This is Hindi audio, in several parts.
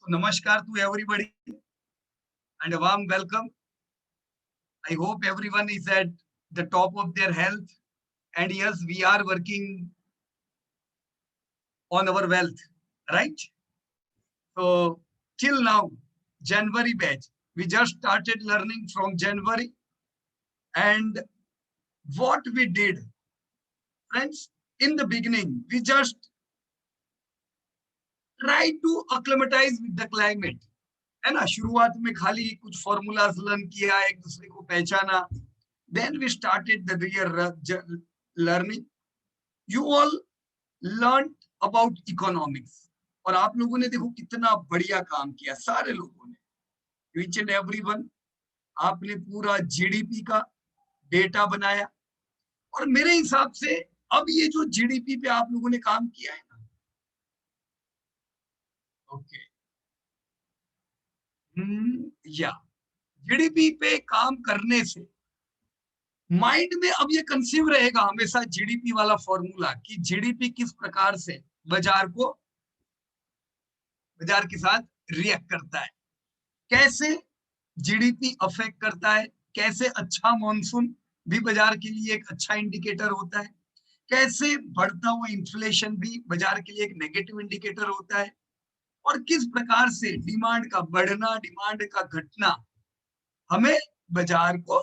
So, namaskar to everybody and a warm welcome. I hope everyone is at the top of their health. And yes, we are working on our wealth, right? So, till now, January batch, we just started learning from January. And what we did, friends, in the beginning, we just tried to acclimatize with the climate. है ना, शुरुआत में खाली कुछ फॉर्मूलाज लर्न किया, एक दूसरे को पहचाना. Then we started the real learning. You all learned about economics. और आप लोगों ने देखो कितना बढ़िया काम किया, सारे लोगों ने, each and everyone. आपने पूरा जीडीपी का डेटा बनाया. और मेरे हिसाब से अब ये जो जीडीपी पे आप लोगों ने काम किया है ना, ओके, या जीडीपी पे काम करने से माइंड में अब ये कंसीव रहेगा हमेशा जीडीपी वाला फॉर्मूला कि जीडीपी किस प्रकार से बाजार के साथ रिएक्ट करता है, कैसे जीडीपी अफेक्ट करता है, कैसे अच्छा मॉनसून भी बाजार के लिए एक अच्छा इंडिकेटर होता है, कैसे बढ़ता हुआ इन्फ्लेशन भी बाजार के लिए एक नेगेटिव इंडिकेटर होता है, और किस प्रकार से डिमांड का बढ़ना, डिमांड का घटना हमें बाजार को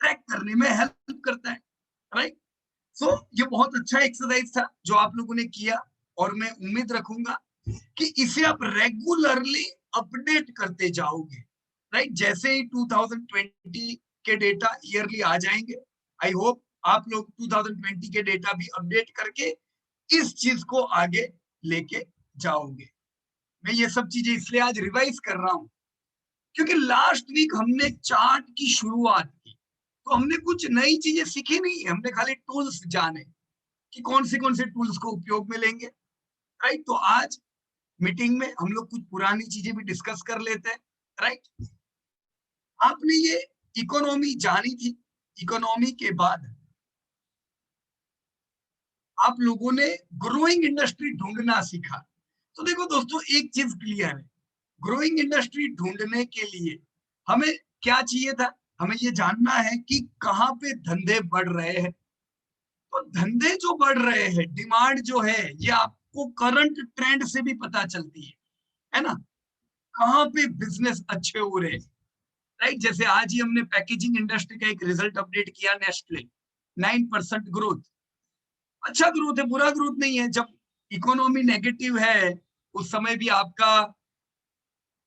ट्रैक करने में हेल्प करता है, राइट? सो ये बहुत अच्छा एक्सरसाइज था जो आप लोगों ने किया, और मैं उम्मीद रखूंगा कि इसे आप रेगुलरली अपडेट करते जाओगे, राइट? जैसे ही 2020 के डेटा ईयरली आ जाएंगे, आई होप आप लोग 2020 के डेटा भी अपडेट करके इस चीज को आगे लेके जाओगे. मैं ये सब चीजें इसलिए आज रिवाइज कर रहा हूं क्योंकि लास्ट वीक हमने चार्ट की शुरुआत की, तो हमने कुछ नई चीजें सीखी नहीं, हमने खाली टूल्स जाने कि कौन से टूल्स को उपयोग में लेंगे, राइट? तो आज मीटिंग में हम लोग कुछ पुरानी चीजें भी डिस्कस कर लेते हैं, राइट? आपने ये इकोनॉमी जानी थी, इकोनॉमी के बाद आप लोगों ने ग्रोइंग इंडस्ट्री ढूंढना सीखा. तो देखो दोस्तों, एक चीज क्लियर है, ग्रोइंग इंडस्ट्री ढूंढने के लिए हमें क्या चाहिए था? हमें ये जानना है कि कहाँ पे धंधे बढ़ रहे हैं. तो धंधे जो बढ़ रहे हैं, डिमांड जो है, ये आपको करंट ट्रेंड से भी पता चलती है ना? कहाँ पे बिजनेस अच्छे हो रहे हैं, राइट? जैसे आज ही हमने पैकेजिंग इंडस्ट्री का एक रिजल्ट अपडेट किया, नेस्टले 9% ग्रोथ. अच्छा ग्रोथ है, बुरा ग्रोथ नहीं है. जब इकोनॉमी नेगेटिव है उस समय भी आपका,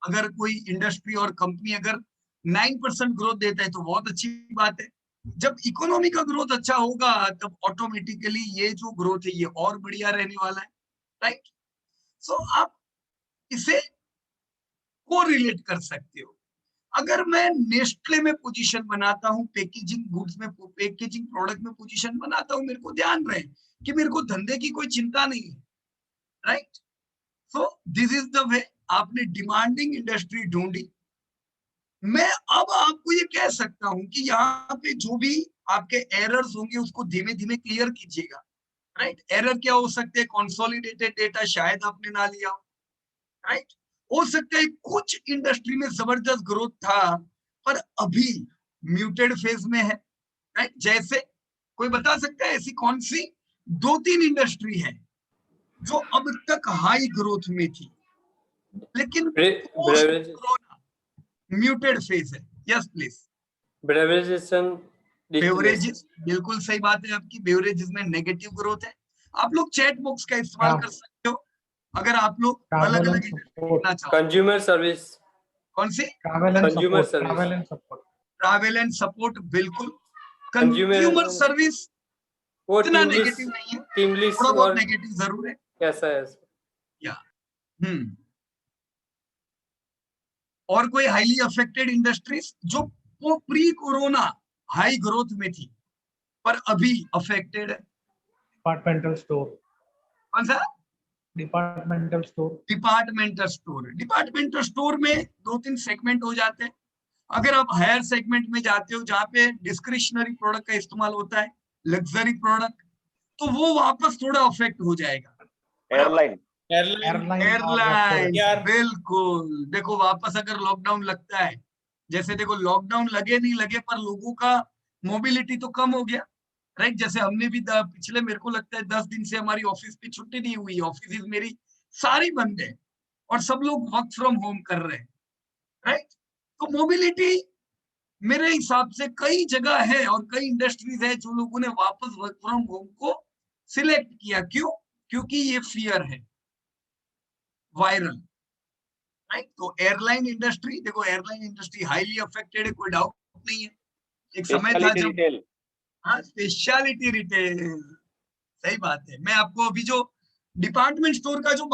अगर कोई इंडस्ट्री और कंपनी अगर 9% ग्रोथ देता है तो बहुत अच्छी बात है. जब इकोनॉमी का ग्रोथ अच्छा होगा तब ऑटोमेटिकली ये जो ग्रोथ है ये और बढ़िया रहने वाला है, राइट? सो आप इसे को रिलेट कर सकते हो. अगर मैं नेस्टले में पोजीशन बनाता हूं, पैकेजिंग गुड्स में, पैकेजिंग प्रोडक्ट में पोजीशन बनाता हूं, मेरे को ध्यान रहे कि मेरे को धंधे की कोई चिंता नहीं है, right? So this is the way. आपने डिमांडिंग इंडस्ट्री ढूंढी. मैं अब आपको ये कह सकता हूं कि यहाँ पे जो भी आपके एरर्स होंगे उसको धीमे धीमे क्लियर कीजिएगा, राइट? एरर क्या हो सकते हैं? कंसोलिडेटेड डेटा शायद आपने ना लिया हो, राइट? हो सकता है कुछ इंडस्ट्री में जबरदस्त ग्रोथ था पर अभी म्यूटेड फेज में है, राइट? जैसे कोई बता सकता है ऐसी कौन सी 2-3 इंडस्ट्री है जो अब तक हाई ग्रोथ में थी लेकिन म्यूटेड फेज है? Yes please. बेवरेजेस, बिल्कुल सही बात है आपकी. बेवरेजेस में नेगेटिव ग्रोथ है. आप लोग चैट बॉक्स का इस्तेमाल कर सकते हो अगर आप लोग अलग अलग लिखना चाहो. कंज्यूमर सर्विस, कौन सी? ट्रैवल एंड सपोर्ट, बिल्कुल. कंज्यूमर सर्विस इतना नेगेटिव नहीं है, थोड़ा बहुत नेगेटिव जरूर है. कैसा है या और कोई हाईली अफेक्टेड इंडस्ट्रीज जो वो प्री कोरोना हाई ग्रोथ में थी पर अभी अफेक्टेड है? Departmental store. कौन सा? Departmental store. डिपार्टमेंटल स्टोर में 2-3 सेगमेंट हो जाते हैं. अगर आप हायर सेगमेंट में जाते हो जहाँ पे डिस्क्रिशनरी प्रोडक्ट का इस्तेमाल होता है, लग्जरी प्रोडक्ट, तो वो वापस थोड़ा अफेक्ट हो जाएगा. Airline Airline or airline, restaurant. बिल्कुल। देखो वापस अगर लॉकडाउन लगता है, जैसे देखो लॉकडाउन लगे नहीं लगे पर लोगों का मोबिलिटी तो कम हो गया, राइट। जैसे हमने भी पिछले मेरे को लगता है 10 दिन से हमारी ऑफिस की छुट्टी नहीं हुई, ऑफिस मेरी सारी बंद है और सब लोग वर्क फ्रॉम होम कर रहे हैं, राइट। तो मोबिलिटी मेरे हिसाब से कई जगह है और कई इंडस्ट्रीज है जो लोगों ने वापस वर्क फ्रॉम होम को सिलेक्ट किया। क्यों? क्योंकि ये फियर है वायरल, राइट। तो एयरलाइन इंडस्ट्री, देखो एयरलाइन इंडस्ट्री हाईली अफेक्टेड है, कोई डाउट नहीं है। एक समय था जब, रिटेल। हाँ स्पेशलिटी रिटेल, सही बात है। मैं आपको अभी जो डिपार्टमेंट स्टोर का जो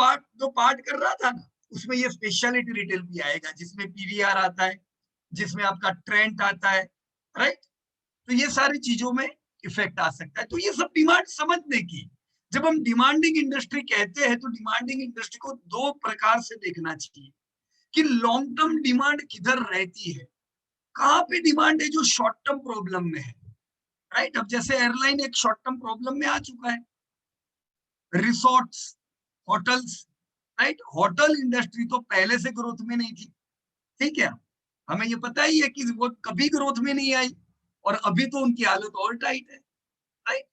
पार्ट कर रहा था ना, उसमें ये स्पेशलिटी रिटेल भी आएगा, जिसमें पीवीआर आता है, जिसमें आपका ट्रेंड आता है, राइट। तो ये सारी चीजों में इफेक्ट आ सकता है। तो ये सब डिमांड समझने की, जब हम डिमांडिंग इंडस्ट्री कहते हैं तो डिमांडिंग इंडस्ट्री को दो प्रकार से देखना चाहिए कि लॉन्ग टर्म डिमांड किधर रहती है, कहाँ पे डिमांड है जो शॉर्ट टर्म प्रॉब्लम में है, राइट। अब जैसे एयरलाइन एक शॉर्ट टर्म प्रॉब्लम में आ चुका है, resorts, hotels, right. Hotel industry तो पहले से ग्रोथ में नहीं थी, ठीक है। हमें ये पता ही है कि वो कभी ग्रोथ में नहीं आई और अभी तो उनकी हालत और टाइट है, राइट।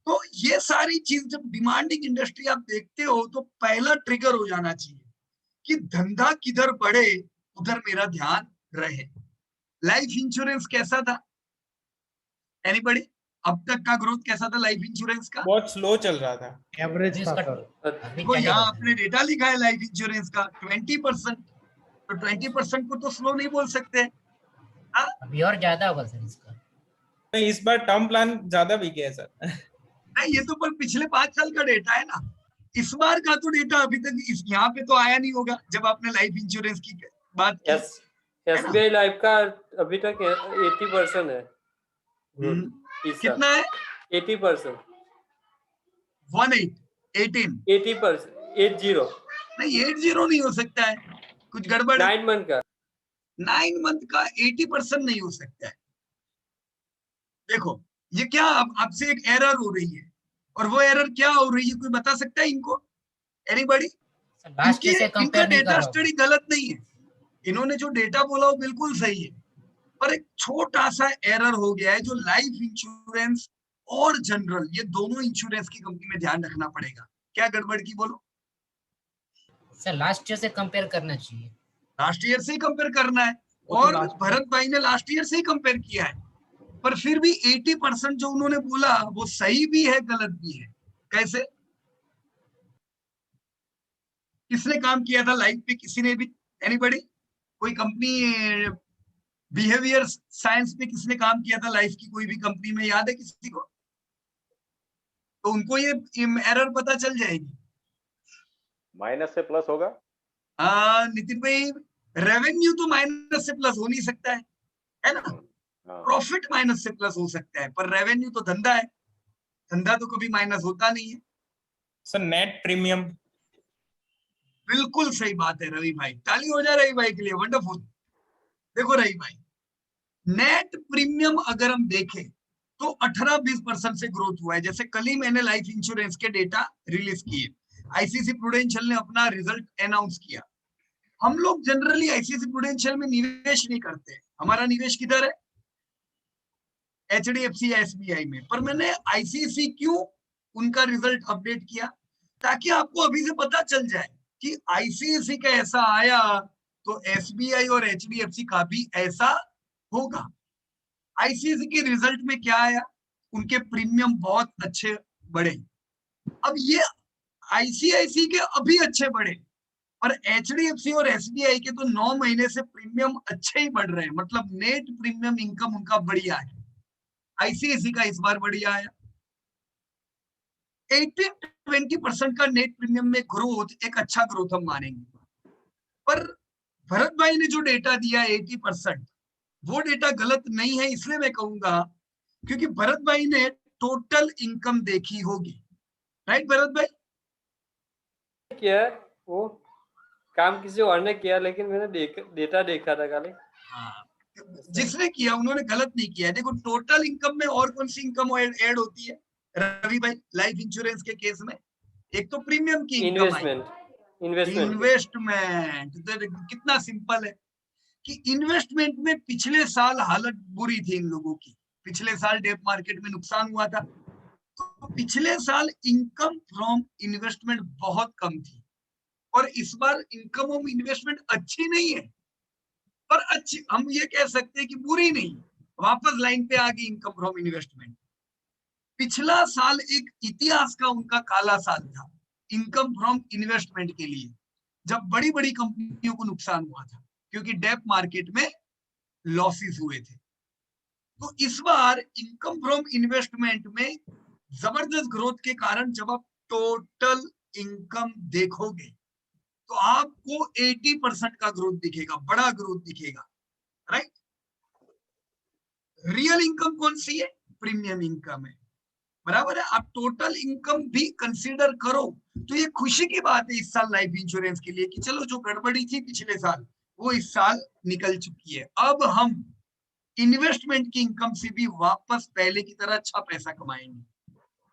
तो ये सारी चीज जब डिमांडिंग इंडस्ट्री आप देखते हो तो पहला ट्रिगर हो जाना चाहिए कि धंधा किधर बढ़े उधर मेरा ध्यान रहे। लाइफ इंश्योरेंस कैसा था एनीबॉडी? अब तक का ग्रोथ कैसा था लाइफ इंश्योरेंस का? बहुत स्लो चल रहा था। Average था इसका- सर. देखो यहाँ आपने डेटा लिखा है लाइफ इंश्योरेंस का 20%, तो 20% को तो स्लो नहीं बोल सकते। अभी और ज्यादा होगा सर इसका। नहीं, इस बार टर्म प्लान ज्यादा बिक गया है सर। नहीं, ये तो पर पिछले 5 साल का डेटा है ना, इस बार का तो डेटा अभी तक इस यहाँ पे तो आया नहीं होगा जब आपने लाइफ इंश्योरेंस की बात की। एसबीआई लाइफ का अभी तक 80% है। कितना है? 80%। 18 80%। 80। नहीं 80 नहीं हो सकता है, कुछ गड़बड़ है। 9 मंथ का 9 मंथ का 80% नहीं हो सकता है। देखो ये क्या, अब आपसे एक एरर हो रही है और वो एरर क्या हो रही है, कोई बता सकता है इनको? एनीबॉडी? लास्ट ईयर से इनका कंपेयर नहीं कर डेटा रहा हूं। स्टडी गलत नहीं है, इन्होंने जो डेटा बोला वो बिल्कुल सही है, पर एक छोटा सा एरर हो गया है जो लाइफ इंश्योरेंस और जनरल, ये दोनों इंश्योरेंस की कंपनी में ध्यान रखना पड़ेगा। क्या गड़बड़ की बोलो? सर लास्ट ईयर से कंपेयर करना चाहिए। लास्ट ईयर से ही कंपेयर करना है वो तो और last year- भरत भाई ने लास्ट ईयर से ही कंपेयर किया है, पर फिर भी 80% जो उन्होंने बोला वो सही भी है गलत भी है। कैसे? किसने काम किया था लाइफ पे? किसी ने भी? एनीबॉडी? कोई कंपनी बिहेवियर साइंस पे किसने काम किया था लाइफ की, कोई भी कंपनी में याद है किसी को? तो उनको ये एरर पता चल जाएगी। माइनस से प्लस होगा। नितिन भाई, रेवेन्यू तो माइनस से प्लस हो नहीं सकता है ना। प्रॉफिट माइनस से प्लस हो सकता है, पर रेवेन्यू तो धंधा है, धंधा तो कभी माइनस होता नहीं है। Sir net premium. बिल्कुल सही बात है रवि भाई, ताली हो जाए रवि भाई के लिए, वंडरफुल। देखो रवि भाई, नेट प्रीमियम अगर हम देखें तो 18-20% से ग्रोथ हुआ है। जैसे कल ही मैंने लाइफ इंश्योरेंस के डेटा रिलीज किए, आईसीसी प्रूडेंशियल ने अपना रिजल्ट अनाउंस किया। हम लोग जनरली आईसीसी प्रूडेंशियल में निवेश नहीं करते, हमारा निवेश किधर है? एचडीएफसी या एसबीआई में। पर मैंने आईसीसी क्यों उनका रिजल्ट अपडेट किया, ताकि आपको अभी से पता चल जाए कि आईसीसी का ऐसा आया तो एसबीआई और एचडीएफसी का भी ऐसा होगा। आईसीसी के रिजल्ट में क्या आया? उनके प्रीमियम बहुत अच्छे बढ़े। अब ये आईसीआईसी के अभी अच्छे बढ़े और एचडीएफसी और एसबीआई के तो 9 महीने से प्रीमियम अच्छे ही बढ़ रहे हैं, मतलब नेट प्रीमियम इनकम उनका बढ़िया है। आईसीआईसी का इस बार बढ़िया आया। 18-20% का नेट प्रीमियम में ग्रोथ एक अच्छा ग्रोथ हम मानेंगे। पर भरत भाई ने जो डेटा दिया 80%, वो डेटा गलत नहीं है, इसलिए मैं कहूंगा क्योंकि भरत भाई ने टोटल इनकम देखी होगी, राइट भरत भाई? किया है वो काम किसी और ने किया, लेकिन मैंने डेटा देखा था खाली। जिसने किया उन्होंने गलत नहीं किया। देखो टोटल इनकम में और कौन सी इनकम ऐड होती है रवि भाई लाइफ इंश्योरेंस के केस में? एक तो प्रीमियम की इनकम आई, इन्वेस्टमेंट इन्वेस्टमेंट। तो कितना सिंपल है कि इन्वेस्टमेंट में पिछले साल हालत बुरी थी इन लोगों की, पिछले साल डेट मार्केट में नुकसान हुआ था, तो पिछले साल इनकम फ्रॉम इन्वेस्टमेंट बहुत कम थी, और इस बार इनकम ऑफ इन्वेस्टमेंट अच्छी नहीं है, पर अच्छी हम ये कह सकते हैं कि बुरी नहीं, वापस लाइन पे आ गई इनकम फ्रॉम इन्वेस्टमेंट। पिछला साल एक इतिहास का उनका काला साल था इनकम फ्रॉम इन्वेस्टमेंट के लिए, जब बड़ी बड़ी कंपनियों को नुकसान हुआ था क्योंकि डेप मार्केट में लॉसेस हुए थे। तो इस बार इनकम फ्रॉम इन्वेस्टमेंट में जबरदस्त ग्रोथ के कारण जब आप टोटल इनकम देखोगे तो आपको 80% का ग्रोथ दिखेगा, बड़ा ग्रोथ दिखेगा, राइट। रियल इनकम कौन सी है? प्रीमियम इनकम है, बराबर है। आप टोटल इनकम भी कंसीडर करो तो ये खुशी की बात है इस साल लाइफ इंश्योरेंस के लिए कि चलो जो गड़बड़ी थी पिछले साल वो इस साल निकल चुकी है। अब हम इन्वेस्टमेंट की इनकम से भी वापस पहले की तरह अच्छा पैसा कमाएंगे,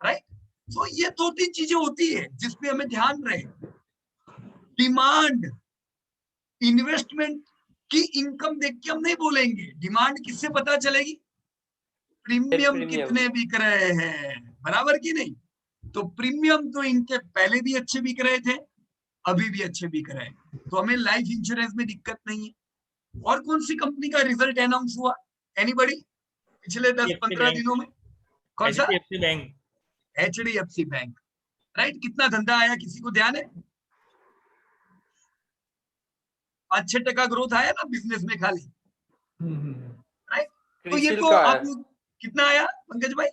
राइट। तो ये 2-3 चीजें होती है जिसपे हमें ध्यान रहे। डिमांड, इन्वेस्टमेंट की इनकम देख के हम नहीं बोलेंगे, डिमांड किससे पता चलेगी? प्रीमियम कितने बिक रहे हैं, बराबर की नहीं। तो प्रीमियम तो इनके पहले भी अच्छे बिक रहे थे, अभी भी अच्छे बिक रहे हैं, तो हमें लाइफ इंश्योरेंस में दिक्कत नहीं है। और कौन सी कंपनी का रिजल्ट अनाउंस हुआ? एनीबॉडी? पिछले 10-15 दिनों में कौन सा? HDFC bank. HDFC bank, right. कितना धंधा आया किसी को ध्यान है? 5-6% ग्रोथ आया ना बिजनेस में खाली, राइट। तो ये तो आप लोग कितना आया पंकज भाई?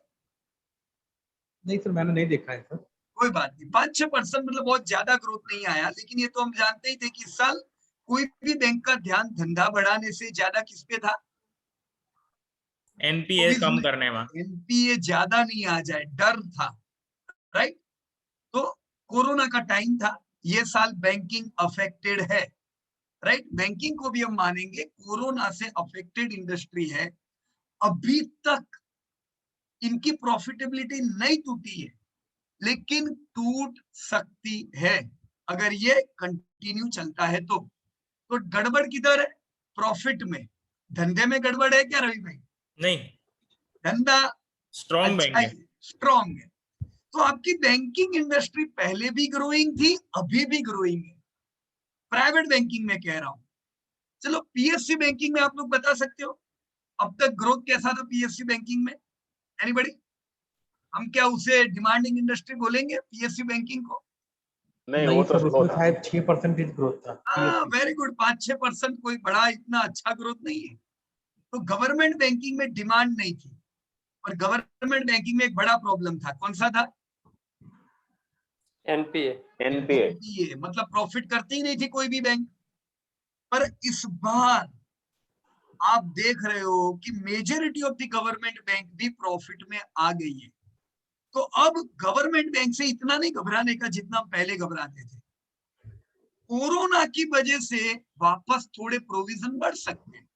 नहीं सर, मैंने नहीं देखा है सर। कोई बात नहीं, 5-6% मतलब बहुत ज्यादा ग्रोथ नहीं आया, लेकिन ये तो हम जानते ही थे कि इस साल कोई भी बैंक का ध्यान धंधा बढ़ाने से ज्यादा किस पे था? NPA कम करने में। NPA ज्यादा नहीं आ जाए, डर था, राइट। तो कोरोना का टाइम था, ये साल बैंकिंग अफेक्टेड है, राइट। बैंकिंग को भी हम मानेंगे कोरोना से अफेक्टेड इंडस्ट्री है, अभी तक इनकी प्रॉफिटेबिलिटी नहीं टूटी है, लेकिन टूट सकती है अगर ये कंटिन्यू चलता है तो गड़बड़ किधर है? प्रॉफिट में। धंधे में गड़बड़ है क्या रवि भाई? नहीं, धंधा स्ट्रॉन्ग बैंक है, स्ट्रॉन्ग है। तो आपकी बैंकिंग इंडस्ट्री पहले भी ग्रोइंग थी, अभी भी ग्रोइंग है। प्राइवेट बैंकिंग में कह रहा हूं। चलो PSC बैंकिंग में आप लोग बता सकते हो अब तक ग्रोथ कैसा था PSC बैंकिंग में? एनीबॉडी? हम क्या उसे डिमांडिंग इंडस्ट्री बोलेंगे PSC बैंकिंग को? नहीं, वो तो उसमें शायद 6% ग्रोथ था। वेरी गुड, 5-6% कोई बड़ा इतना अच्छा ग्रोथ नहीं है। तो गवर्नमेंट बैंकिंग में डिमांड नहीं थी, और गवर्नमेंट बैंकिंग में एक बड़ा प्रॉब्लम था, कौन सा था? NPA मतलब प्रॉफिट करती ही नहीं थी कोई भी बैंक। पर इस बार आप देख रहे हो कि majority of the government bank भी प्रॉफिट में आ गई है। तो अब गवर्नमेंट बैंक से इतना नहीं घबराने का जितना पहले घबराते थे। कोरोना की वजह से वापस थोड़े प्रोविजन बढ़ सकते हैं,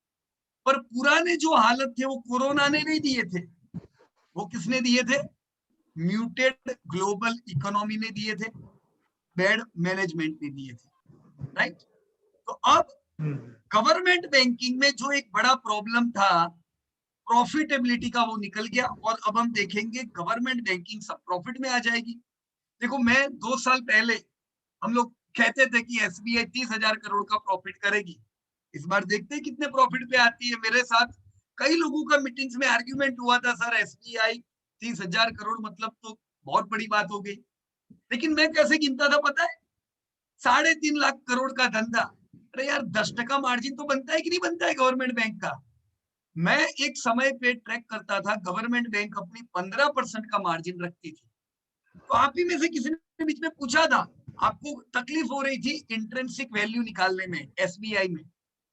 पर पुराने जो हालत थे वो कोरोना ने नहीं दिए थे, वो किसने दिए थे? म्यूटेड ग्लोबल इकोनॉमी ने दिए थे, बैड मैनेजमेंट ने दिए थे, राइट। तो अब गवर्नमेंट बैंकिंग में जो एक बड़ा प्रॉब्लम था प्रॉफिटेबिलिटी का, वो निकल गया, और अब हम देखेंगे गवर्नमेंट बैंकिंग सब प्रॉफिट में आ जाएगी। देखो, मैं 2 साल पहले हम लोग कहते थे कि SBI 30,000 करोड़ का प्रॉफिट करेगी। इस बार देखते हैं कितने प्रॉफिट पे आती है। मेरे साथ कई लोगों का मीटिंग्स में आर्ग्यूमेंट हुआ था, सर SBI 30,000 करोड़ मतलब तो बहुत बड़ी बात हो गई। लेकिन मैं कैसे गिनता था पता है? 3.5 लाख करोड़ का धंधा, अरे यार 10% मार्जिन तो बनता है कि नहीं बनता है गवर्नमेंट बैंक का? मैं एक समय पे ट्रैक करता था, गवर्नमेंट बैंक अपनी 15% का मार्जिन रखती थी। तो आप ही में से किसी ने बीच में पूछा था, आपको तकलीफ हो रही थी इंट्रिंसिक वैल्यू निकालने में SBI में,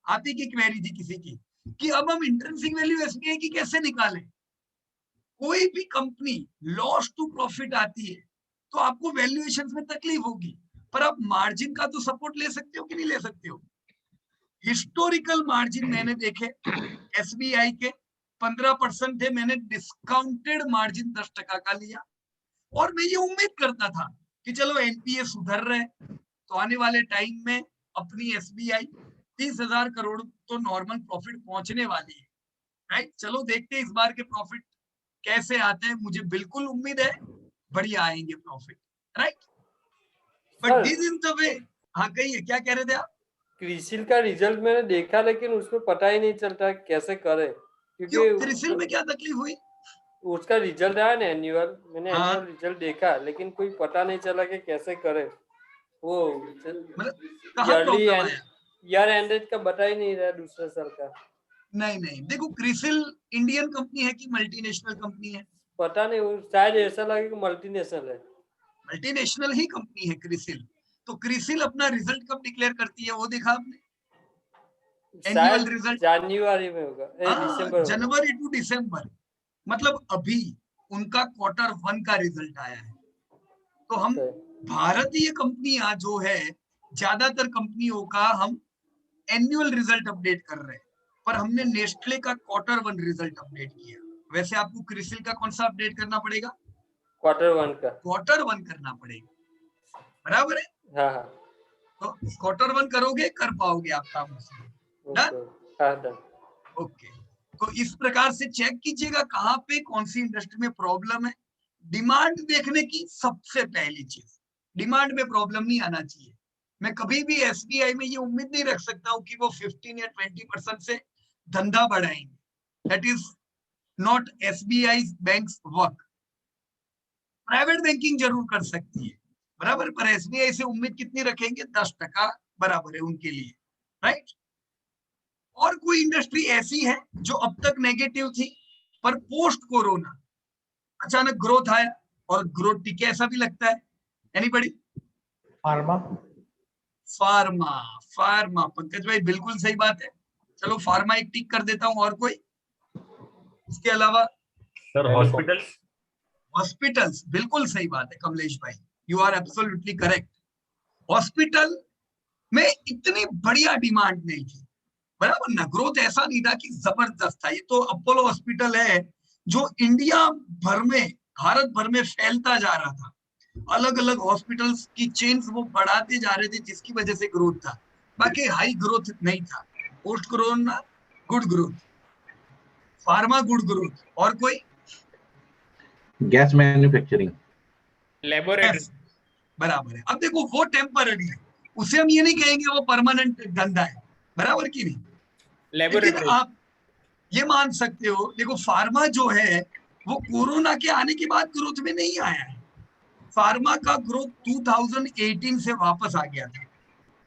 आप ही की क्वेरी थी किसी की कि अब हम इंट्रिंसिक वैल्यू SBI की कैसे निकालें। कोई भी कंपनी लॉस टू प्रॉफिट आती है तो आपको वैल्यूएशंस में तकलीफ होगी, पर आप मार्जिन का तो सपोर्ट ले सकते हो कि नहीं ले सकते हो? हिस्टोरिकल मार्जिन मैंने देखे SBI के 15% थे, मैंने डिस्काउंटेड मार्जिन 10% का लिया, और मैं ये उम्मीद करता था कि चलो एनपीए सुधर रहे तो आने वाले टाइम में अपनी एसबीआई 30,000 करोड़ तो नॉर्मल प्रॉफिट पहुंचने वाली है, राइट। चलो देखते हैं इस बार के प्रॉफिट कैसे आते हैं, मुझे बिल्कुल उम्मीद है बढ़िया आएंगे profit, right. But this is the way. हाँ कहिए, क्या कह रहे थे आप? क्रिसिल का रिजल्ट मैंने देखा लेकिन उसमें पता ही नहीं चलता कैसे करे, क्यों, क्योंकि क्रिसिल में क्या तकलीफ हुई? उसका रिजल्ट आया ना एनुअल, मैंने हाँ। एनुअल रिजल्ट देखा लेकिन कोई पता नहीं चला कि कैसे करे वो। मतलब कहाँ ईयरली प्रॉब्लम आया? ईयर एंडेड का बता ही नहीं रहा दूसरे साल का। नहीं देखो, क्रिसिल इंडियन कंपनी है कि मल्टीनेशनल कंपनी है? पता नहीं, वो शायद ऐसा लगे कि मल्टीनेशनल है। मल्टीनेशनल ही कंपनी है क्रिसिल। तो क्रिसिल अपना रिजल्ट कब डिक्लेयर करती है वो देखा आपने? एनुअल शायद रिजल्ट जनवरी में होगा, दिसंबर होगा। जनवरी टू दिसंबर, मतलब अभी उनका क्वार्टर 1 का रिजल्ट आया है। तो हम भारतीय कंपनियां जो है, ज्यादातर कंपनियों का हम एनुअल रिजल्ट अपडेट कर रहे हैं, पर हमने नेस्ले का क्वार्टर 1 रिजल्ट अपडेट किया। वैसे आपको क्रिसिल का कौन सा अपडेट करना पड़ेगा? क्वार्टर 1 का। क्वार्टर 1 करना पड़ेगा, बराबर है। हाँ तो क्वार्टर 1 करोगे, कर पाओगे आप काम उसमें। डन। ओके, तो इस प्रकार से चेक कीजिएगा कहाँ पे कौन सी इंडस्ट्री में प्रॉब्लम है। डिमांड देखने की सबसे पहली चीज, डिमांड में प्रॉब्लम नहीं आना चाहिए। मैं कभी भी एसबीआई में ये उम्मीद नहीं रख सकता हूँ कि वो 15 या 20% से धंधा बढ़ाएंगे। That is not SBI bank work. Private banking जरूर कर सकती है, बराबर, पर एसबीआई से उम्मीद कितनी रखेंगे? 10% बराबर है उनके लिए, राइट। और कोई इंडस्ट्री ऐसी है जो अब तक नेगेटिव थी पर पोस्ट कोरोना अचानक ग्रोथ आया और ग्रोथ टिके, ऐसा भी लगता है? एनीबॉडी? फार्मा। फार्मा पंकज भाई बिल्कुल सही बात है। चलो फार्मा एक टिक कर देता हूं। और कोई इसके अलावा? Sir hospitals. हॉस्पिटल्स बिल्कुल सही बात है कमलेश भाई, you are absolutely correct. Hospital में इतनी बढ़िया डिमांड नहीं थी, बराबर ना। ग्रोथ ऐसा नहीं था कि जबरदस्त था। ये तो अपोलो हॉस्पिटल है जो इंडिया भर में, भारत भर में फैलता जा रहा था। अलग अलग हॉस्पिटल्स की चेन्स वो बढ़ाते जा रहे थे, जिसकी वजह से ग्रोथ था। बाकी हाई ग्रोथ नहीं था। Post corona good growth, pharma good growth. और कोई? Gas manufacturing, laboratory. बराबर है। अब देखो वो टेम्पररी है, उसे हम ये नहीं कहेंगे वो परमानेंट धंधा है, बराबर की नहीं? लेकिन आप ये मान सकते हो, देखो फार्मा जो है वो कोरोना के आने के बाद ग्रोथ में नहीं आया है। फार्मा का ग्रोथ 2018 से वापस आ गया था।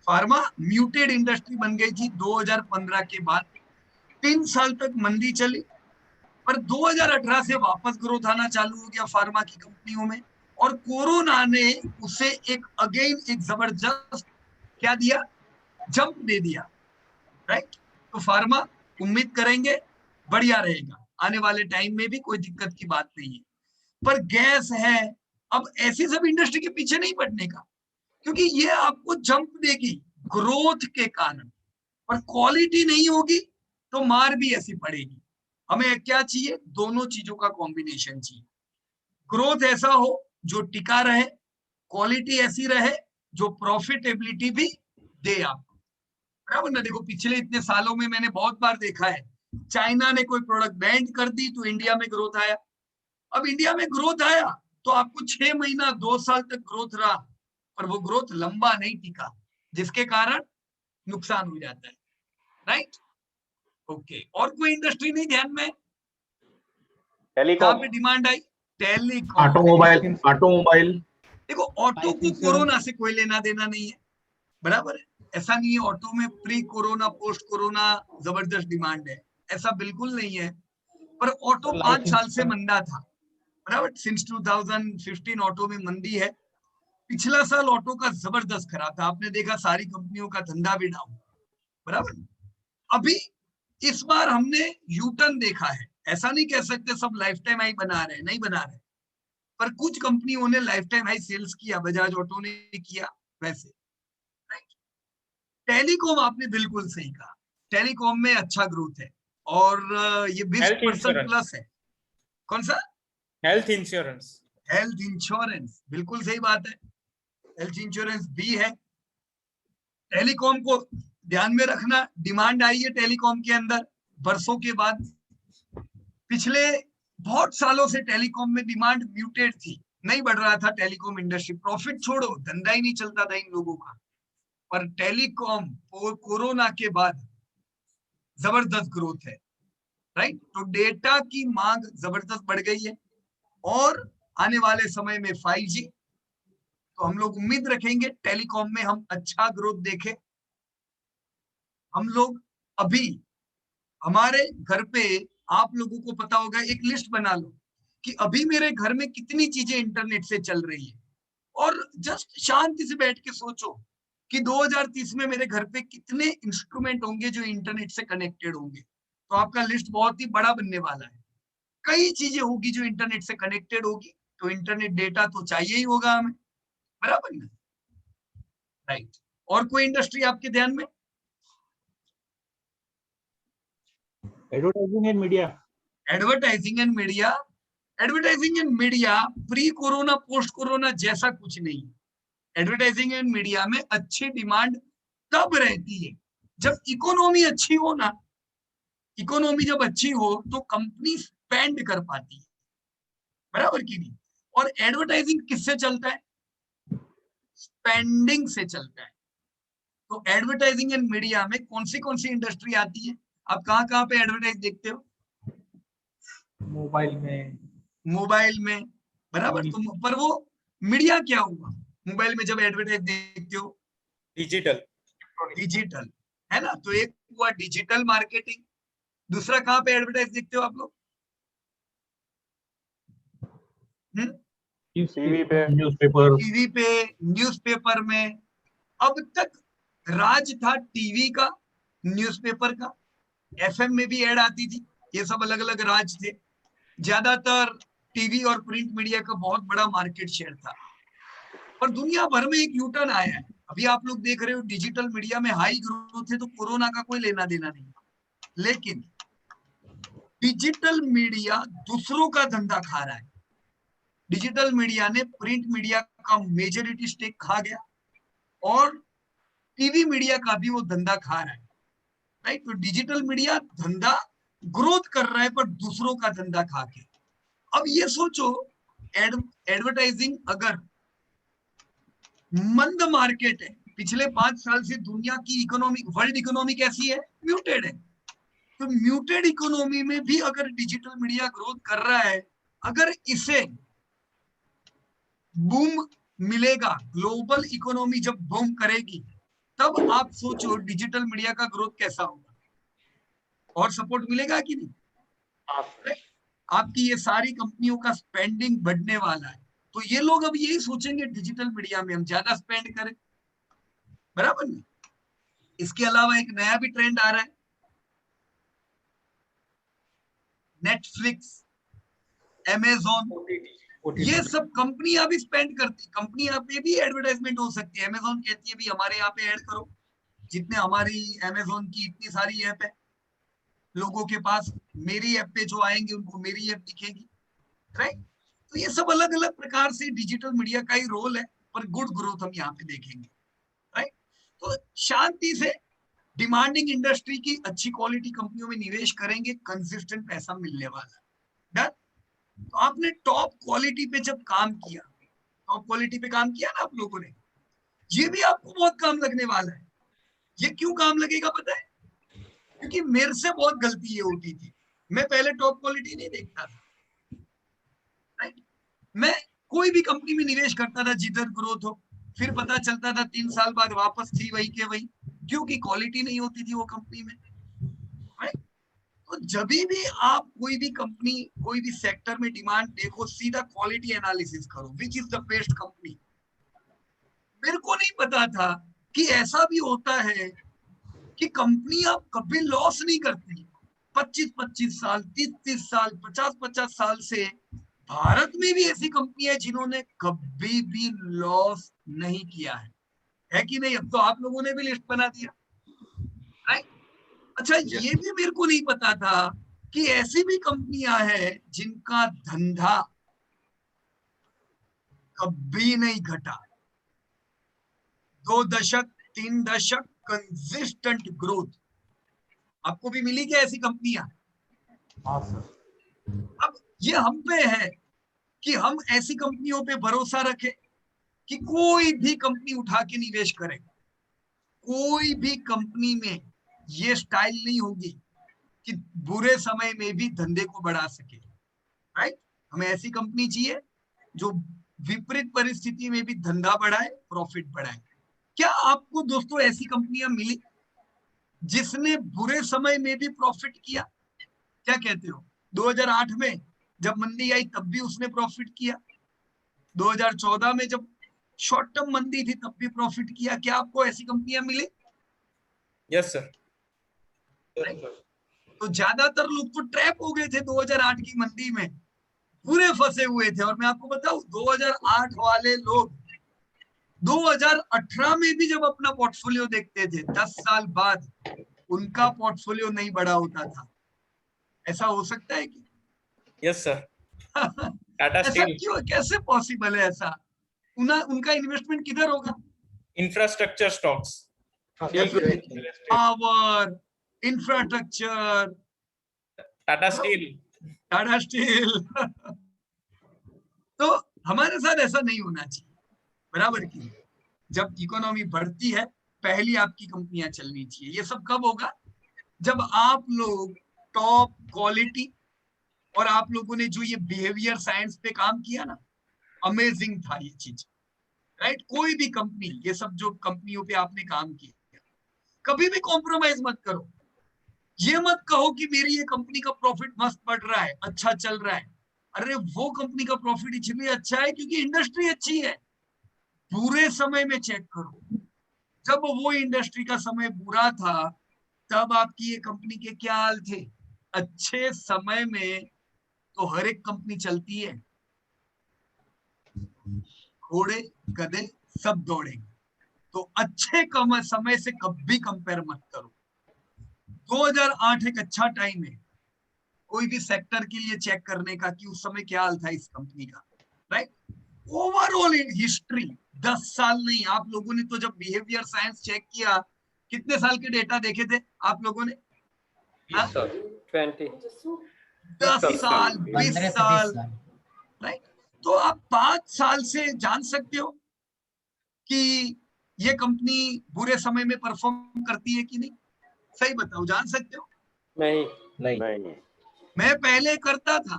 फार्मा म्यूटेड इंडस्ट्री बन गई थी 2015 के बाद। 3 साल तक मंदी चली, पर 2018 से वापस ग्रोथ आना चालू हो गया फार्मा की कंपनियों में। और कोरोना ने उसे एक अगेन एक जबरदस्त क्या दिया? जंप दे दिया, राइट। तो फार्मा उम्मीद करेंगे बढ़िया रहेगा आने वाले टाइम में भी, कोई दिक्कत की बात नहीं है। पर गैस है, अब ऐसी सब इंडस्ट्री के पीछे नहीं बढ़ने का, क्योंकि ये आपको जंप देगी ग्रोथ के कारण, पर क्वालिटी नहीं होगी तो मार भी ऐसी पड़ेगी। हमें क्या चाहिए? दोनों चीजों का कॉम्बिनेशन चाहिए। ग्रोथ ऐसा हो जो टिका रहे, क्वालिटी ऐसी रहे जो प्रॉफिटेबिलिटी भी दे आपको, बराबर ना। देखो पिछले इतने सालों में मैंने बहुत बार देखा है, चाइना ने कोई प्रोडक्ट बैन कर दी तो इंडिया में ग्रोथ आया। अब इंडिया में ग्रोथ आया तो आपको 6 महीना 2 साल तक ग्रोथ रहा, पर वो ग्रोथ लंबा नहीं टिका, जिसके कारण नुकसान हो जाता है, राइट। ओके, और कोई इंडस्ट्री नहीं ध्यान में? कहाँ पे डिमांड आई? Telecom, automobile. देखो ऑटो को कोरोना से कोई लेना देना नहीं है, बराबर है। ऐसा नहीं है ऑटो में प्री कोरोना पोस्ट कोरोना जबरदस्त डिमांड है, ऐसा बिल्कुल नहीं है। पर ऑटो 5 साल से मंदा था, बराबर। सिंस 2015 ऑटो में मंदी है। पिछला साल ऑटो का जबरदस्त खराब था, आपने देखा सारी कंपनियों का धंधा भी डाउन, बराबर। अभी इस बार हमने यूटर्न देखा है। ऐसा नहीं कह सकते सब लाइफ टाइम हाई बना रहे हैं, नहीं बना रहे, पर कुछ कंपनियों ने लाइफ टाइम हाई सेल्स किया, बजाज ऑटो ने किया वैसे, राइट। टेलीकॉम आपने बिल्कुल सही कहा, टेलीकॉम में अच्छा ग्रोथ है और ये 20% प्लस है। कौन सा? Health insurance. हेल्थ इंश्योरेंस, बिल्कुल सही बात है। हेल्थ इंश्योरेंस बी है। टेलीकॉम को ध्यान में रखना, डिमांड आई है टेलीकॉम के अंदर बरसों के बाद। पिछले बहुत सालों से टेलीकॉम में डिमांड म्यूटेड थी, नहीं बढ़ रहा था टेलीकॉम इंडस्ट्री, प्रॉफिट छोड़ो, धंधा ही नहीं चलता था इन लोगों का। पर टेलीकॉम कोरोना के बाद जबरदस्त ग्रोथ है, राइट। तो डेटा की मांग जबरदस्त बढ़ गई है और आने वाले समय में 5G, तो हम लोग उम्मीद रखेंगे टेलीकॉम में हम अच्छा ग्रोथ देखें। हम लोग अभी हमारे घर पे, आप लोगों को पता होगा, एक लिस्ट बना लो कि अभी मेरे घर में कितनी चीजें इंटरनेट से चल रही है, और जस्ट शांति से बैठ के सोचो कि 2030 में मेरे घर पे कितने इंस्ट्रूमेंट होंगे जो इंटरनेट से कनेक्टेड होंगे। तो आपका लिस्ट बहुत ही बड़ा बनने वाला है। कई चीजें होगी जो इंटरनेट से कनेक्टेड होगी, तो इंटरनेट डेटा तो चाहिए ही होगा हमें, बराबर ना, राइट। और कोई इंडस्ट्री आपके ध्यान में? Advertising and media. Advertising and media, advertising and media pre corona post corona जैसा कुछ नहीं। एडवर्टाइजिंग एंड मीडिया में अच्छी डिमांड तब रहती है जब इकोनॉमी अच्छी हो ना। इकोनॉमी जब अच्छी हो तो कंपनी स्पेंड कर पाती है, बराबर की नहीं। और एडवर्टाइजिंग किससे चलता है? स्पेंडिंग से चलता है। तो एडवर्टाइजिंग एंड मीडिया में कौन सी इंडस्ट्री आती है? आप कहाँ पे एडवर्टाइज देखते हो? मोबाइल में। मोबाइल में, बराबर। तो पर वो मीडिया क्या हुआ मोबाइल में जब एडवर्टाइज देखते हो? डिजिटल। डिजिटल, है ना। तो एक हुआ डिजिटल मार्केटिंग। दूसरा कहाँ पे एडवर्टाइज देखते हो आप लोग? टीवी पे, न्यूज़पेपर। टीवी पे, न्यूज़पेपर में। अब तक राज था टीवी का, न्यूज़पेपर का, एफएम में भी एड आती थी, ये सब अलग अलग राज थे। ज्यादातर टीवी और प्रिंट मीडिया का बहुत बड़ा मार्केट शेयर था। पर दुनिया भर में एक यूटर्न आया है। अभी आप लोग देख रहे हो डिजिटल मीडिया में हाई ग्रोथ है, तो कोरोना का कोई लेना देना नहीं। लेकिन डिजिटल मीडिया दूसरों का धंधा खा रहा है। डिजिटल मीडिया ने प्रिंट मीडिया का मेजॉरिटी स्टेक खा गया और टीवी मीडिया का भी वो धंधा खा रहा है, राइट। तो डिजिटल मीडिया धंधा ग्रोथ कर रहा है पर दूसरों का धंधा खा के। अब ये सोचो, एडवर्टाइजिंग अगर मंद मार्केट है, पिछले 5 साल से दुनिया की इकोनॉमी, वर्ल्ड इकोनॉमी कैसी है? म्यूटेड है। तो म्यूटेड इकोनॉमी में भी अगर डिजिटल मीडिया ग्रोथ कर रहा है, अगर इसे बूम मिलेगा, ग्लोबल इकोनॉमी जब बूम करेगी, तब आप सोचो डिजिटल मीडिया का ग्रोथ कैसा होगा, और सपोर्ट मिलेगा कि नहीं? आपकी ये सारी कंपनियों का स्पेंडिंग बढ़ने वाला है, तो ये लोग अब यही सोचेंगे डिजिटल मीडिया में हम ज्यादा स्पेंड करें, बराबर नहीं। इसके अलावा एक नया भी ट्रेंड आ रहा है, नेटफ्लिक्स, अमेजोन, ये सब कंपनियां भी स्पेंड करती, कंपनियां पे भी एडवर्टाइजमेंट हो सकती है। अमेजोन कहती है भी हमारे यहाँ पे ऐड करो, जितने हमारी अमेजोन की इतनी सारी ऐप है, लोगों के पास मेरी ऐप पे जो आएंगे उनको मेरी ऐप दिखेगी, राइट। तो ये सब अलग अलग प्रकार से डिजिटल मीडिया का ही रोल है, पर गुड ग्रोथ हम यहाँ पे देखेंगे, राइट। तो शांति से डिमांडिंग इंडस्ट्री की अच्छी क्वालिटी कंपनियों में निवेश करेंगे, कंसिस्टेंट पैसा मिलने वाला है। डन। तो आपने टॉप क्वालिटी पे जब काम किया, टॉप क्वालिटी पे काम किया ना आप लोगों ने, ये भी आपको बहुत काम लगने वाला है। ये क्यों काम लगेगा पता है? क्योंकि मेरे से बहुत गलती ये होती थी, मैं पहले टॉप क्वालिटी नहीं देखता था, राइट। मैं कोई भी कंपनी में निवेश करता था जिधर ग्रोथ हो, फिर पता चलता था 3 साल बाद वापस थी वही के वही, क्योंकि क्वालिटी नहीं होती थी वो कंपनी में, राइट। तो जब भी आप कोई भी कंपनी, कोई भी सेक्टर में डिमांड देखो, सीधा क्वालिटी एनालिसिस करो, which is the best company. मेरे को नहीं पता था कि ऐसा भी होता है कि कंपनियां कभी लॉस नहीं करती। 25-25 साल, 30-30 साल, 50-50 साल से भारत में भी ऐसी कंपनी है जिन्होंने कभी भी लॉस नहीं किया है कि नहीं? अब तो आप लोगों ने भी लिस्ट बना दिया, राइट। अच्छा, ये भी मेरे को नहीं पता था कि ऐसी भी कंपनियां हैं जिनका धंधा कभी नहीं घटा, 2 दशक 3 दशक कंसिस्टेंट ग्रोथ। आपको भी मिली क्या ऐसी कंपनियां? हाँ सर। अब ये हम पे है कि हम ऐसी कंपनियों पे भरोसा रखें कि कोई भी कंपनी उठा के निवेश करे। कोई भी कंपनी में ये स्टाइल नहीं होगी कि बुरे समय में भी धंधे को बढ़ा सके, राइट? हमें ऐसी कंपनी चाहिए जो विपरीत परिस्थिति में भी धंधा बढ़ाए, प्रॉफिट बढ़ाए। क्या आपको दोस्तों ऐसी कंपनियां मिली जिसने बुरे समय में भी प्रॉफिट किया? क्या कहते हो? 2008 में जब मंदी आई तब भी उसने प्रॉफिट किया, 2014 में जब शॉर्ट टर्म मंदी थी तब भी प्रॉफिट किया। क्या आपको ऐसी कंपनियां मिली? Yes sir. तो ज्यादातर लोग तो ट्रैप हो गए थे 2008 की मंदी में, पूरे फंसे हुए थे। और मैं आपको बताऊं 2008 वाले लोग 2018 में भी जब अपना पोर्टफोलियो देखते थे 10 साल बाद उनका पोर्टफोलियो नहीं बढ़ा होता था। ऐसा हो सकता है कि? Yes sir. टाटा ऐसा स्टील, क्यों, कैसे पॉसिबल है ऐसा? उनका इन्वेस्टमेंट किधर होगा? Infrastructure stocks, power, infrastructure, Tata steel. Tata steel. तो हमारे साथ ऐसा नहीं होना चाहिए, बराबर की। जब इकोनॉमी बढ़ती है पहली आपकी कंपनियां चलनी चाहिए। ये सब कब होगा? जब आप लोग टॉप क्वालिटी, और आप लोगों ने जो ये बिहेवियर साइंस पे काम किया ना, अमेजिंग था ये चीज, राइट? कोई भी कंपनी, ये सब जो कंपनियों पे आपने काम किया, कभी भी कॉम्प्रोमाइज मत करो। ये मत कहो कि मेरी ये कंपनी का प्रॉफिट मस्त बढ़ रहा है, अच्छा चल रहा है। अरे वो कंपनी का प्रॉफिट इसलिए अच्छा है क्योंकि इंडस्ट्री अच्छी है। पूरे समय में चेक करो, जब वो इंडस्ट्री का समय बुरा था तब आपकी ये कंपनी के क्या हाल थे। अच्छे समय में तो हर एक कंपनी चलती है, घोड़े गधे सब दौड़ेंगे। तो अच्छे कम समय से कभी कंपेयर मत करो। 2008 एक अच्छा टाइम है कोई भी सेक्टर के लिए चेक करने का कि उस समय क्या हाल था इस कंपनी का, राइट? ओवरऑल इन हिस्ट्री 10 साल नहीं। आप लोगों ने तो जब बिहेवियर साइंस चेक किया, कितने साल के डेटा देखे थे आप लोगों ने? 20 10 साल 20 15 से 20 साल, साल। राइट? तो आप 5 साल से जान सकते हो कि ये कंपनी बुरे समय में परफॉर्म करती है कि नहीं? सही बताओ, जान सकते हो? नहीं। नहीं। मैं पहले करता था,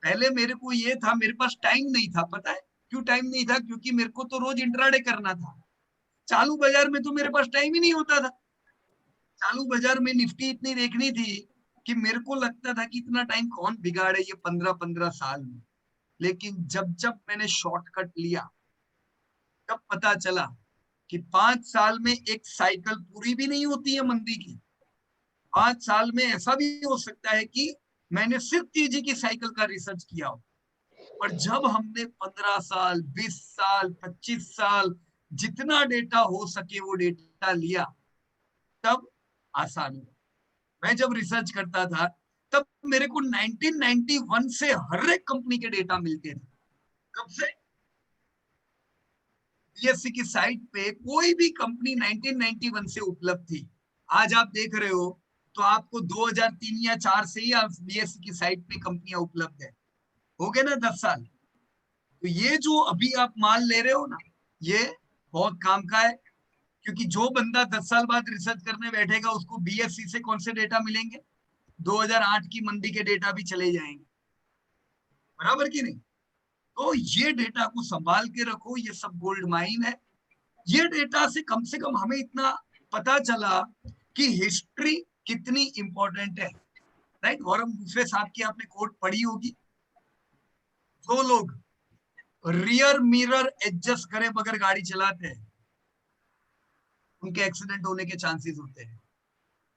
पहले मेरे को ये था, मेरे पास टाइम नहीं था। पता है क्यों टाइम नहीं था? क्योंकि मेरे को तो रोज इंट्राडे करना था। चालू बाजार में तो मेरे पास टाइम ही नहीं होता था। चालू बाजार में निफ्टी इतनी देखनी थी कि मेरे को लगता था कि इतना टाइम कौन बिगाड़े ये 15-15 साल में। लेकिन जब जब मैंने शॉर्टकट लिया तब पता चला कि 5 साल में एक साइकिल पूरी भी नहीं होती है मंदी की। 5 साल में ऐसा भी हो सकता है कि मैंने सिर्फ तेजी की साइकिल का रिसर्च किया हो, और जब हमने 15 साल 20 साल 25 साल जितना डेटा हो सके वो डेटा लिया तब आसान हुआ। मैं जब रिसर्च करता था तब मेरे को 1991 से हर एक कंपनी के डेटा मिलते थे। कब से? बीएससी की साइट पे कोई भी कंपनी 1991 से उपलब्ध थी। आज आप देख रहे हो तो आपको 2003 या 4 से ही बीएससी की साइट पे कंपनियां उपलब्ध है। हो गए ना 10 साल। तो ये जो अभी आप माल ले रहे हो ना, ये बहुत काम का है, क्योंकि जो बंदा 10 साल बाद रिसर्च करने बैठेगा उसको बीएससी से कौन से डेटा मिलेंगे? 2008 की मंदी के डेटा भी चले जाएंगे, बराबर की नहीं? तो ये डेटा को संभाल के रखो, ये सब गोल्ड माइन है। ये डेटा से कम हमें इतना पता चला कि हिस्ट्री कितनी इंपॉर्टेंट है, राइट? वॉरेन बुफे साहब की आपने कोट पढ़ी होगी, जो लोग रियर मिरर एडजस्ट करे बगैर गाड़ी चलाते हैं उनके एक्सीडेंट होने के चांसेस होते हैं।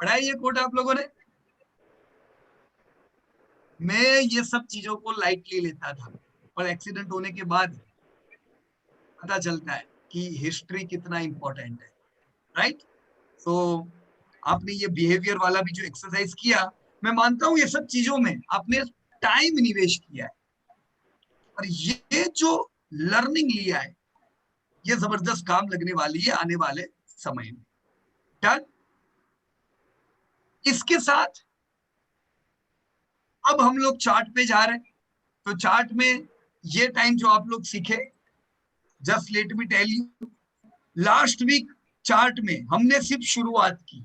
पढ़ा है ये कोट आप लोगों ने? मैं ये सब चीजों को लाइटली लेता था, और एक्सीडेंट होने के बाद पता चलता है कि हिस्ट्री कितना इंपॉर्टेंट है, राइट? तो आपने ये बिहेवियर वाला भी जो एक्सरसाइज किया, मैं मानता हूं ये सब चीजों में आपने टाइम निवेश किया है, और ये जो लर्निंग लिया है ये जबरदस्त काम लगने वाली है आने वाले समय में। डन। इसके साथ अब हम लोग चार्ट पे जा रहे हैं। तो चार्ट में ये टाइम जो आप लोग सीखे, just let me tell you, last week chart में हमने सिर्फ शुरुआत की।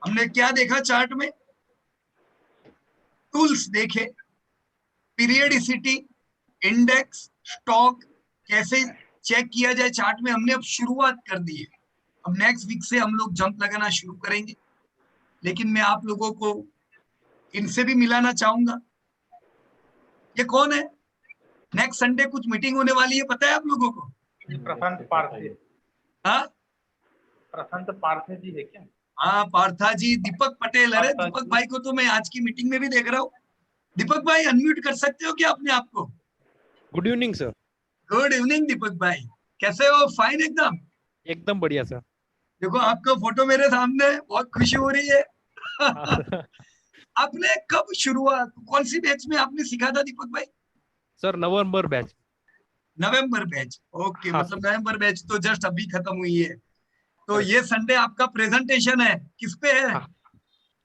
हमने क्या देखा चार्ट में? टूल्स देखे, पीरियडिसिटी, इंडेक्स, स्टॉक कैसे चेक किया जाए चार्ट में, हमने अब शुरुआत कर दी है। अब नेक्स्ट वीक से हम लोग जंप लगाना शुरू करेंगे। लेकिन मैं आप लोगों को इनसे भी मिलाना चाहूंगा। ये कौन है? नेक्स्ट संडे कुछ मीटिंग होने वाली है, पता है आप लोगों को? प्रशांत पारसे। हाँ, प्रशांत पारसे जी है क्या? हाँ पार्था जी, दीपक पटेल। अरे दीपक भाई को तो मैं आज की मीटिंग में भी देख रहा हूँ। दीपक भाई अनम्यूट कर सकते हो क्या अपने आप को? Good evening sir. Good evening Deepak भाई, कैसे हो? फाइन एकदम। एकदम बढ़िया सर। देखो आपका फोटो मेरे सामने है, बहुत खुशी हो रही है। आपने कब शुरुआत, कौन सी बैच में आपने सीखा था दीपक भाई? सर नवंबर बैच। नवंबर बैच, ओके। हाँ, मतलब नवंबर बैच तो जस्ट अभी खत्म हुई है। तो Correct. ये संडे आपका प्रेजेंटेशन है, किस पे है? हाँ,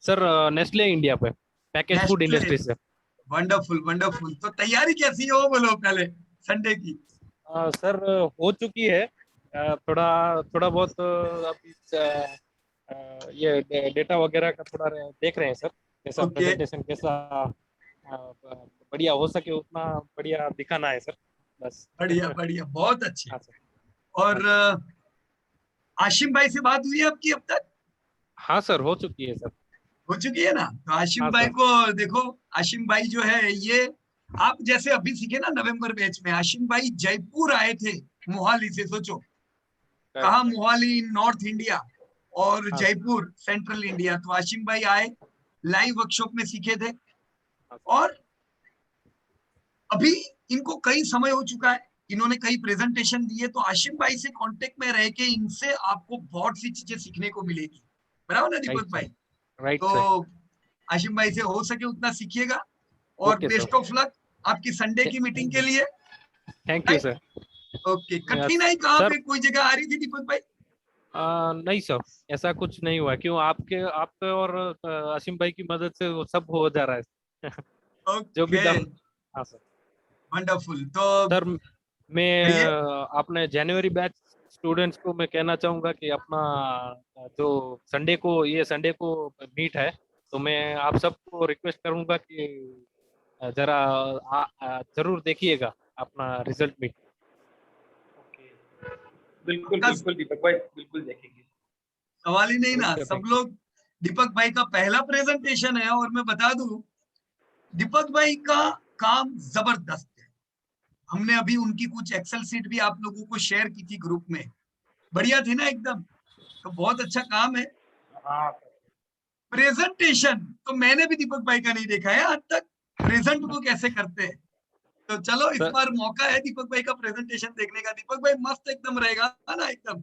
सर नेस्ले इंडिया पे, पैकेज फूड नेस्ले। इंडस्ट्री से। Wonderful wonderful. तो तैयारी कैसी है वो बोलो पहले संडे की। सर हो चुकी है। थोड़ा थोड़ा बहुत अभी ये डेटा वगैरह का थोड़ा देख रहे हैं सर, कैसा Okay. प्रेजेंटेशन कैसा बढ़िया हो सके उतना बढ़िया दिखाना है सर, बस। बढ़िया बढ़िया, बहुत अच्छे। हाँ सर। और आशिम भाई से बात हुई है आपकी अब तक? हाँ सर, हो चुकी है सर। हो चुकी है ना? तो आशिम हाँ, भाई सर। को देखो, आशिम भाई जो है ये, आप जैसे अभी सीखे ना नवंबर बैच में, आशिम भाई जयपुर आए थे मोहाली से। सोचो कहा, मोहाली नॉर्थ इंडिया और हाँ। Jaipur central India. तो आशिम भाई आए, लाइव वर्कशॉप में सीखे थे। और अभी इनको कई समय हो चुका है, इन्होंने कई प्रेजेंटेशन दिए। तो आशिम भाई से कांटेक्ट में रह के इनसे आपको बहुत सी चीजें सीखने को मिलेगी, बराबर ना दीपक भाई? राइट तो सर। आशिम भाई से हो सके उतना सीखिएगा। और okay best sir. Of luck आपकी संडे की मीटिंग के लिए। Thank you sir. ओके, कठिनाई कहाँ सर, पे कोई जगह आ रही थी दीपक भाई? नहीं सर, ऐसा कुछ नहीं हुआ। क्यों, आपके और आसिम भाई की मदद से वो सब हो जा रहा है। जो भी ओके, हाँ सर। वंडरफुल। तो सर मैं कहिए। अपने जनवरी बैच स्टूडेंट्स को मैं कहना चाहूंगा कि अपना जो ये संडे को मीट है, तो मैं आप सबको रिक्वेस्ट करूंगा कि जरा जरूर देखिएगा अपना रिजल्ट मीट। बिल्कुल आपका बिल्कुल दीपक भाई, बिल्कुल देखेंगे। सवाल ही नहीं ना। Okay, सब लोग, दीपक भाई का पहला प्रेजेंटेशन है और मैं बता दूं दीपक भाई का काम जबरदस्त है। हमने अभी उनकी कुछ एक्सेल सीट भी आप लोगों को शेयर की थी ग्रुप में, बढ़िया थी ना एकदम? तो बहुत अच्छा काम है। हाँ प्रेजेंटेशन तो मैंने भी दीपक भाई का नहीं देखा है आज तक, प्रेजेंट वो कैसे करते हैं। तो चलो इस सर। बार मौका है दीपक भाई का प्रेजेंटेशन देखने का। दीपक भाई मस्त एकदम रहेगा ना, एकदम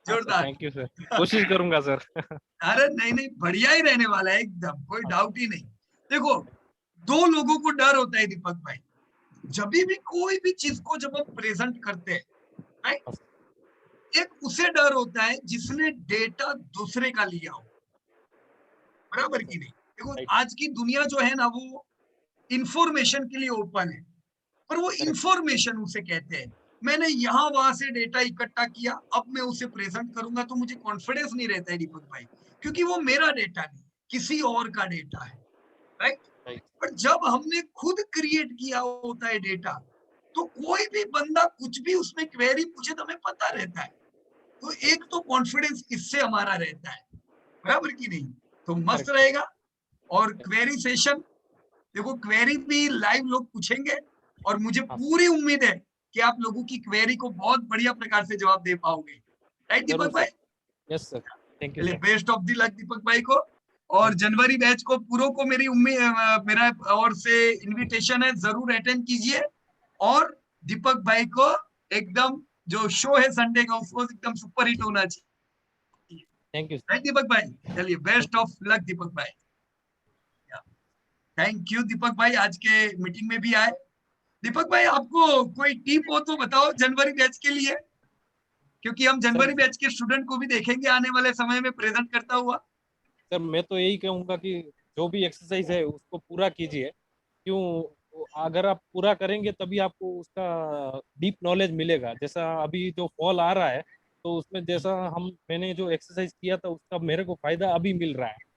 जोरदार। थैंक यू सर, कोशिश करूंगा सर। अरे नहीं नहीं, बढ़िया ही रहने वाला है एकदम, कोई डाउट ही नहीं। देखो, दो लोगों को डर होता है दीपक भाई, जब भी कोई भी चीज को जब हम प्रेजेंट करते हैं, राइट? एक उसे डर होता है जिसने डेटा दूसरे का लिया हो, बराबर की नहीं? देखो आज की दुनिया जो है ना, वो इंफॉर्मेशन के लिए ओपन है, पर वो इंफॉर्मेशन उसे कहते हैं। मैंने यहाँ वहां से डेटा इकट्ठा किया, अब मैं उसे प्रेजेंट करूंगा तो मुझे कॉन्फिडेंस नहीं रहता है दीपक भाई, क्योंकि वो मेरा डेटा नहीं, किसी और का डेटा है, राइट? पर जब हमने खुद क्रिएट किया होता है डेटा, तो कोई भी बंदा कुछ भी उसमें क्वेरी पूछे तो हमें पता रहता है। तो एक तो कॉन्फिडेंस इससे हमारा रहता है, बराबर की नहीं? तो मस्त रहेगा। और क्वेरी सेशन, देखो क्वेरी भी लाइव लोग पूछेंगे और मुझे पूरी उम्मीद है कि आप लोगों की क्वेरी को बहुत बढ़िया प्रकार से जवाब दे पाओगे, राइट दीपक भाई? Yes sir, thank you sir. Best of the luck Deepak भाई को। और जनवरी बैच को पूरों को मेरी उम्मीद, मेरा ओर से इनविटेशन है, जरूर अटेंड कीजिए। और दीपक भाई को एकदम जो शो है संडे का, उसको एकदम सुपर हिट होना चाहिए। थैंक यू राइट दीपक भाई? चलिए, बेस्ट ऑफ लक दीपक भाई। थैंक यू दीपक भाई, आज के मीटिंग में भी आए। दीपक भाई, आपको कोई टिप हो तो बताओ जनवरी बैच के लिए। क्योंकि हम जनवरी बैच के स्टूडेंट को भी देखेंगे आने वाले समय में प्रेजेंट करता हुआ। सर मैं तो यही कहूंगा कि जो भी एक्सरसाइज है उसको पूरा कीजिए। क्यों, अगर आप पूरा करेंगे तभी आपको उसका डीप नॉलेज मिलेगा। जैसा अभी जो फॉल आ रहा है तो उसमें जैसा मैंने जो एक्सरसाइज किया था उसका मेरे को फायदा अभी मिल रहा है।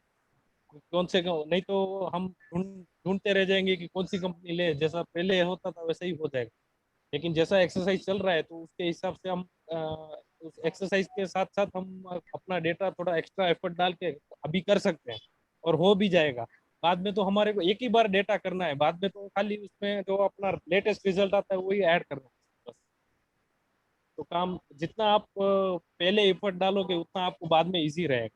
नहीं तो हम ढूंढते रह जाएंगे कि कौन सी कंपनी ले, जैसा पहले होता था वैसा ही हो जाएगा। लेकिन जैसा एक्सरसाइज चल रहा है तो उसके हिसाब से हम उस एक्सरसाइज के साथ साथ हम अपना डेटा थोड़ा एक्स्ट्रा एफर्ट डाल के अभी कर सकते हैं और हो भी जाएगा। बाद में तो हमारे को एक ही बार डेटा करना है, बाद में तो खाली उसमें जो अपना लेटेस्ट रिजल्ट आता है वही ऐड करना है बस। तो काम जितना आप पहले एफर्ट डालोगे उतना आपको बाद में इजी रहेगा।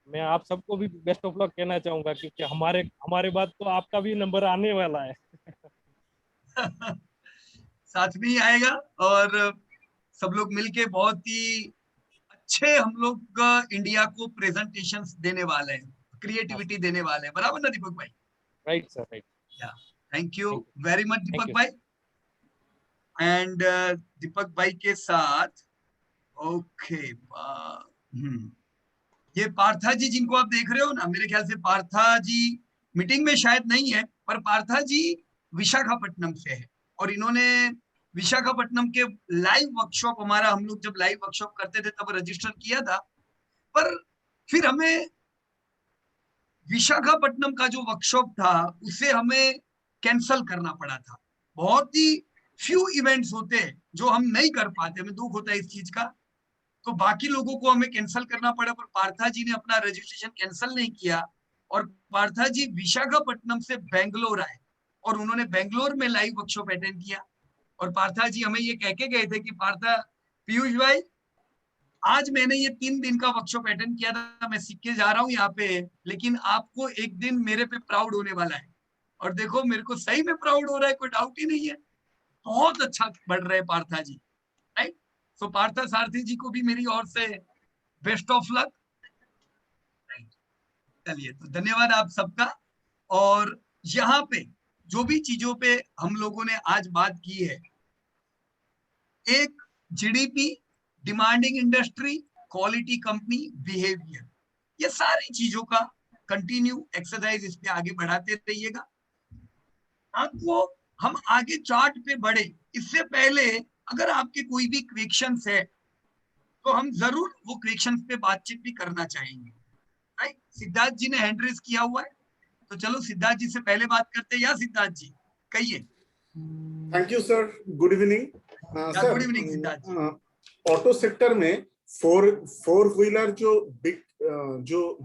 मैं आप सबको भी बेस्ट ऑफ लक कहना चाहूंगा, क्योंकि हमारे बाद तो आपका भी नंबर आने वाला है। साथ में ही आएगा और सब लोग मिलके बहुत ही अच्छे हम लोग इंडिया को प्रेजेंटेशंस देने वाले हैं, क्रिएटिविटी देने वाले हैं। बराबर ना दीपक भाई? Right sir, right. Thank you very much Deepak भाई। एंड दीपक भाई के साथ ओके ये पार्था जी जिनको आप देख रहे हो ना, मेरे ख्याल से पार्था जी मीटिंग में शायद नहीं है, पर पार्था जी विशाखापट्टनम से है और इन्होंने विशाखापट्टनम के लाइव वर्कशॉप, हमारा हम लोग जब लाइव वर्कशॉप करते थे तब रजिस्टर किया था, पर फिर हमें विशाखापट्टनम का जो वर्कशॉप था उसे हमें कैंसल करना पड़ा था। बहुत ही फ्यू इवेंट्स होते हैं जो हम नहीं कर पाते, हमें दुख होता है इस चीज का, तो बाकी लोगों को हमें कैंसिल करना पड़ा, पर पार्था जी ने अपना रजिस्ट्रेशन कैंसिल नहीं किया और पार्था जी विशाखापट्टनम से बेंगलोर आए और उन्होंने बेंगलोर में लाइव वर्कशॉप अटेंड किया। और पार्था जी हमें ये कह के गए थे कि पार्था, पीयूष भाई आज मैंने ये 3 दिन का वर्कशॉप अटेंड किया था, मैं सीख के जा रहा हूँ यहाँ पे, लेकिन आपको एक दिन मेरे पे प्राउड होने वाला है। और देखो मेरे को सही में प्राउड हो रहा है, कोई डाउट ही नहीं है। बहुत अच्छा बढ़ रहे हैं पार्था जी, राइट? सो पार्था सारथी जी को भी मेरी ओर से बेस्ट ऑफ लक। चलिए, तो धन्यवाद आप सबका। और यहाँ पे जो भी चीजों पे हम लोगों ने आज बात की है, एक GDP, demanding industry, quality company, behaviour, ये सारी चीजों का कंटिन्यू एक्सरसाइज इस पे आगे बढ़ाते रहिएगा। आपको हम आगे चार्ट पे बढ़े इससे पहले अगर आपके कोई भी क्वेश्चंस है तो हम जरूर वो क्वेश्चंस पे बातचीत भी करना चाहेंगे, राइट? सिद्धार्थ जी ने हैंड रेज किया हुआ है, तो चलो सिद्धार्थ जी से पहले बात करते हैं। या सिद्धार्थ जी कहिए। Thank you sir, good evening. Sir, good evening Siddharth ji. Auto sector में फोर व्हीलर जो बिग जो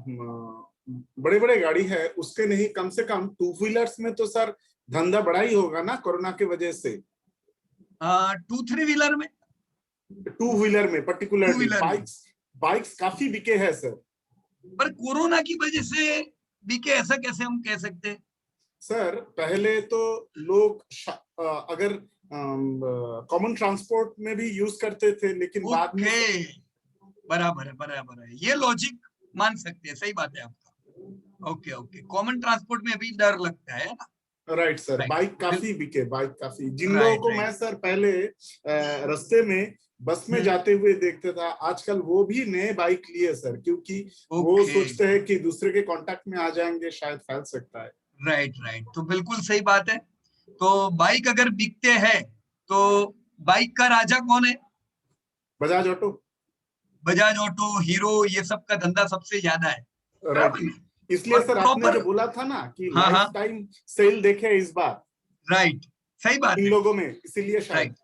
बड़े बड़े गाड़ी है उसके नहीं, कम से कम 2 व्हीलर्स में तो सर धंधा बढ़ा ही होगा ना कोरोना की वजह से। 2-3 व्हीलर में, 2 व्हीलर में पर्टिकुलरली बाइक्स काफी बिके हैं सर। पर कोरोना की वजह से बिके ऐसा कैसे हम कह सकते हैं? सर पहले तो लोग अगर कॉमन ट्रांसपोर्ट में भी यूज करते थे, लेकिन बाद में बराबर है, ये लॉजिक मान सकते हैं, सही बात है आपका। ओके, कॉमन ट्रांसपोर्ट में अभी डर लगता है ना? राइट सर, बाइक काफी बिके, बाइक काफी। जिन लोगों को मैं सर पहले रास्ते में बस में जाते हुए देखते था, आजकल वो भी नए बाइक लिए सर, क्योंकि वो सोचते हैं कि दूसरे के कांटेक्ट में आ जाएंगे, शायद फैल सकता है। राइट, तो बिल्कुल सही बात है। तो बाइक अगर बिकते हैं तो बाइक का राजा कौन है? बजाज ऑटो, हीरो, ये सब का धंधा सबसे ज्यादा है। राइट, इसलिए सर आपने जो बोला था ना कि लाइफ टाइम सेल देखे इस बार, राइट, सही बात इन लोगों में, इसीलिए शायद।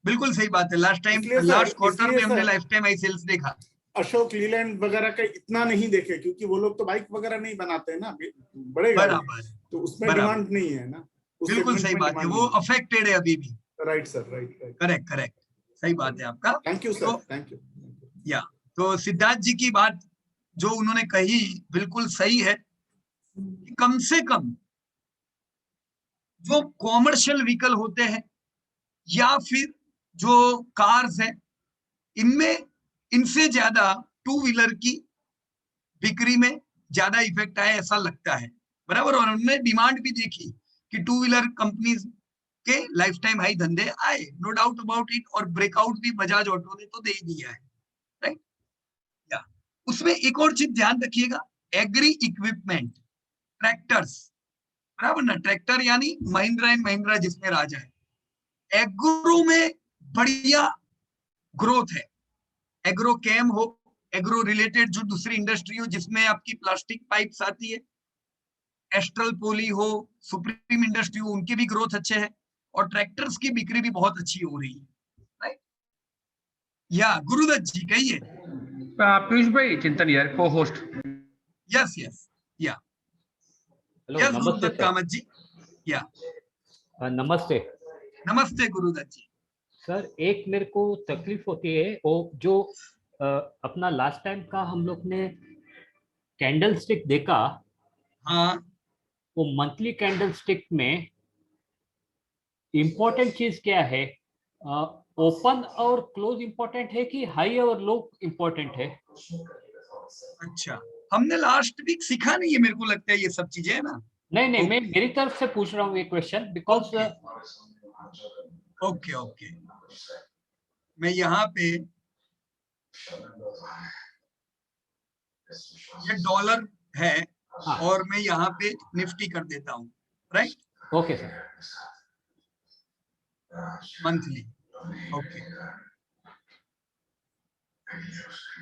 बिल्कुल सही बात है। लास्ट क्वार्टर में हमने लाइफ टाइम आई सेल्स देखा। अशोक लीलैंड वगैरह का इतना नहीं देखे, क्योंकि वो लोग तो बाइक वगैरह नहीं बनाते हैं ना, बड़े गाड़ी, तो उसमें डिमांड नहीं है ना। बिल्कुल सही बात है, वो अफेक्टेड है अभी भी। राइट सर, राइट, करेक्ट, सही बात है आपका। Thank you sir, thank you. या तो सिद्धार्थ जी की बात जो उन्होंने कही बिल्कुल सही है। कम से कम जो कॉमर्शियल व्हीकल होते हैं या फिर जो कार्स हैं, इनमें इनसे ज्यादा 2 व्हीलर की बिक्री में ज्यादा इफेक्ट आया ऐसा लगता है, बराबर। और उन्होंने डिमांड भी देखी कि 2 व्हीलर कंपनीज के लाइफ टाइम हाई धंधे आए, नो डाउट अबाउट इट, और ब्रेकआउट भी बजाज ऑटो ने तो दे ही दिया है, राइट। या उसमें एक और चीज ध्यान रखिएगा, एग्री इक्विपमेंट, ट्रैक्टर्स, बराबर ना, ट्रैक्टर यानी महिंद्रा एंड महिंद्रा जिसमें राजा है। एग्रो में बढ़िया ग्रोथ है, एग्रो केम हो, एग्रो रिलेटेड जो दूसरी इंडस्ट्री हो जिसमें आपकी प्लास्टिक पाइप्स आती है, एस्ट्रल पोली हो, सुप्रीम इंडस्ट्री हो, उनके भी ग्रोथ अच्छे हैं, और ट्रैक्टर्स की बिक्री भी बहुत अच्छी हो रही है, राइट। या गुरुदत्त जी कहिए। पीयूष भाई चिंतन यार को होस्ट। यस यस, या हेलो, यस नमस्ते गुरुदत्त सर। कामत जी। या नमस्ते नमस्ते गुरुदत्त जी। सर, एक मेरे को तकलीफ होती है, वो जो अपना लास्ट टाइम का हम लोग ने कैंडल स्टिक देखा, हाँ वो मंथली कैंडल स्टिक में इम्पोर्टेंट चीज क्या है? ओपन और क्लोज इम्पोर्टेंट है कि हाई और लो इम्पोर्टेंट है? अच्छा, हमने लास्ट वीक सीखा नहीं है, मेरे को लगता है ये सब चीजें है ना। नहीं नहीं, मैं Okay. मेरी तरफ से पूछ रहा हूँ ये क्वेश्चन, बिकॉज ओके ओके, मैं यहाँ पे ये डॉलर है, हाँ। और मैं यहाँ पे निफ्टी कर देता हूँ, right, okay sir. Monthly. Okay,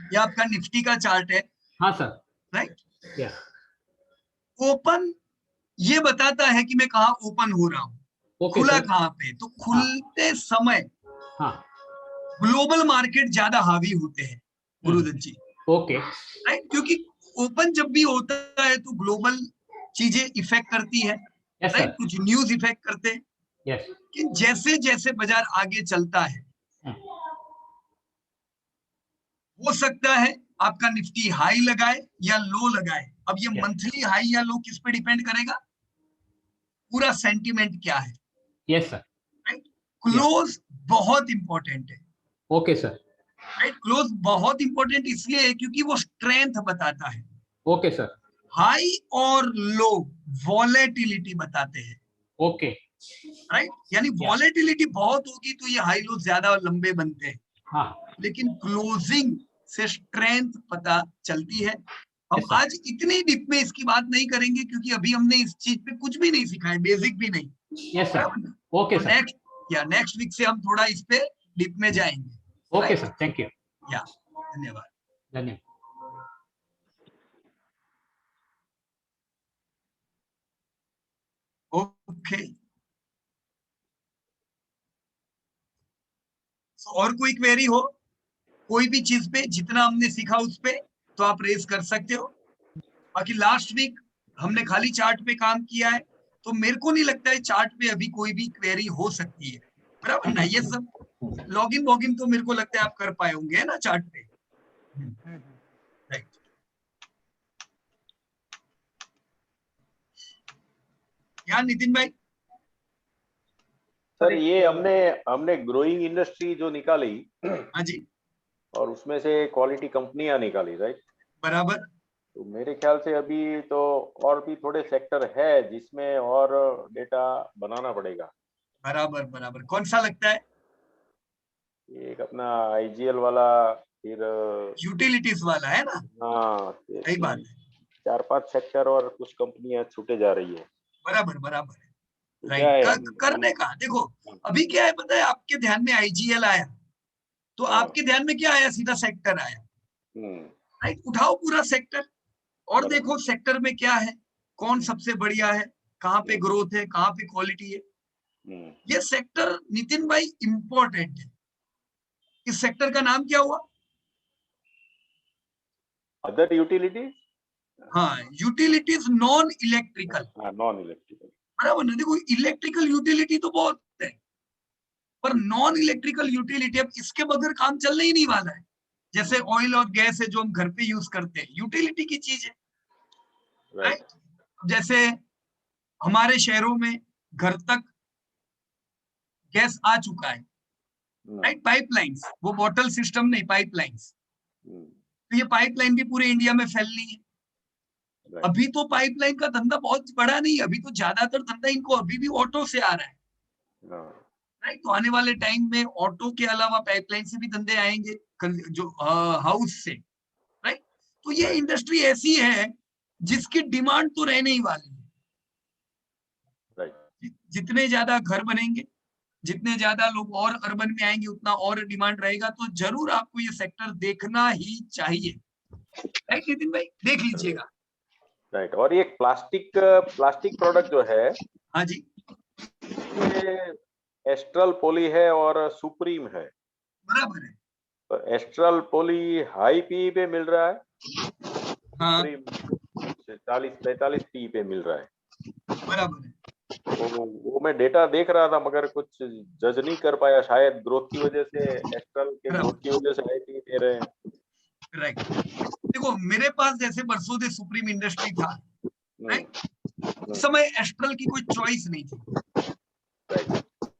ये आपका निफ्टी का चार्ट है, हाँ सर। राइट। यस। ओपन ये बताता है कि मैं कहाँ ओपन हो रहा हूँ, ओके खुला सर। कहाँ पे, तो खुलते समय हाँ। ग्लोबल मार्केट ज्यादा हावी होते हैं गुरुदत्त जी, ओके। राइट, क्योंकि ओपन जब भी होता है तो ग्लोबल चीजें इफेक्ट करती है, यस राइट, सर। कुछ न्यूज इफेक्ट करते हैं, यस। कि जैसे जैसे बाजार आगे चलता है, हो सकता है आपका निफ्टी हाई लगाए या लो लगाए। अब ये Yes. मंथली हाई या लो किस पे डिपेंड करेगा, पूरा सेंटीमेंट क्या है, यस सर। राइट। क्लोज बहुत इंपॉर्टेंट है, ओके सर। राइट, क्लोज बहुत इंपॉर्टेंट इसलिए है क्योंकि वो स्ट्रेंथ बताता है। Okay sir. हाई और लो वॉलेटिलिटी बताते हैं, ओके। राइट, यानी वॉलेटिलिटी बहुत होगी तो ये हाई लो ज्यादा लंबे बनते हैं, हाँ। लेकिन क्लोजिंग से स्ट्रेंथ पता चलती है। हम Yes, sir. आज इतनी डीप में इसकी बात नहीं करेंगे क्योंकि अभी हमने इस चीज पे कुछ भी नहीं सीखा है, बेसिक भी नहीं। Yes sir. Okay sir. Next week से हम थोड़ा इस पे डीप में जाएंगे। Okay sir, thank you. या धन्यवाद। धन्यवाद। ओके, और कोई क्वेरी हो कोई भी चीज पे, जितना हमने सीखा उस पे, तो आप रेज कर सकते हो। बाकी लास्ट वीक हमने खाली चार्ट पे काम किया है, तो मेरे को नहीं लगता है चार्ट पे अभी कोई भी क्वेरी हो सकती है, बराबर ना। ये सब लॉगिन वॉगिन तो मेरे को लगता है आप कर पाए होंगे, है ना, चार्ट पे, राइट। क्या नितिन भाई? सर ये हमने ग्रोइंग इंडस्ट्री जो निकाली, हाँ जी, और उसमें से क्वालिटी कंपनियां निकाली, राइट। बराबर। तो मेरे ख्याल से अभी तो और भी थोड़े सेक्टर है जिसमें और डेटा बनाना पड़ेगा। बराबर बराबर, कौन सा लगता है? एक अपना आईजीएल वाला, फिर यूटिलिटीज वाला है ना। हाँ, सही बात है, 4-5 सेक्टर और कुछ कंपनियां छूटे जा रही है। बराबर बराबर है, क्या है राइट। करने का देखो, अभी क्या है पता है, आपके ध्यान में आईजीएल आया तो आपके ध्यान में क्या आया, सीधा सेक्टर आया, राइट। उठाओ पूरा सेक्टर और देखो सेक्टर में क्या है, कौन सबसे बढ़िया है, कहाँ पे ग्रोथ है, कहाँ पे क्वालिटी है। ये सेक्टर नितिन भाई इंपॉर्टेंट है। इस सेक्टर का नाम क्या हुआ? Other utilities. हाँ, utilities non electrical. Non electrical, बराबर ना। देखो इलेक्ट्रिकल यूटिलिटी तो बहुत है, पर नॉन इलेक्ट्रिकल यूटिलिटी अब इसके बगैर काम चलने ही नहीं वाला है। जैसे ऑयल और गैस है जो हम घर पे यूज करते हैं, यूटिलिटी की चीज है, राइट। जैसे हमारे शहरों में घर तक गैस आ चुका है, राइट, पाइपलाइंस, वो बॉटल सिस्टम नहीं, पाइपलाइंस। तो ये पाइपलाइन भी पूरे इंडिया में फैलनी है। अभी तो पाइपलाइन का धंधा बहुत बड़ा नहीं, अभी तो ज्यादातर धंधा इनको अभी भी ऑटो से आ रहा है, राइट। तो आने वाले टाइम में ऑटो के अलावा पाइपलाइन से भी धंधे आएंगे, जो हाउस से, राइट। तो ये इंडस्ट्री ऐसी है जिसकी डिमांड तो रहने ही वाली है। जितने ज्यादा घर बनेंगे, जितने ज्यादा लोग और अर्बन में आएंगे, उतना और डिमांड रहेगा। तो जरूर आपको ये सेक्टर देखना ही चाहिए, राइट नितिन भाई, देख लीजिएगा। राइट। और ये प्लास्टिक प्रोडक्ट जो है, हाँ जी, ये एस्ट्रल पॉली है और सुप्रीम है। बराबर है। तो एस्ट्रल पॉली हाई पी पे मिल रहा है, हाँ, सुप्रीम 40-45 पी पे मिल रहा है। बराबर है। वो मैं डेटा देख रहा था मगर कुछ जज नहीं कर पाया, शायद ग्रोथ की वजह से, एस्ट्रल के ग्रोथ की वजह से हाई पी दे रहे हैं। राइट। देखो मेरे पास जैसे बरसों से सुप्रीम इंडस्ट्री था, राइट, उस समय एस्ट्रल की कोई चॉइस नहीं थी,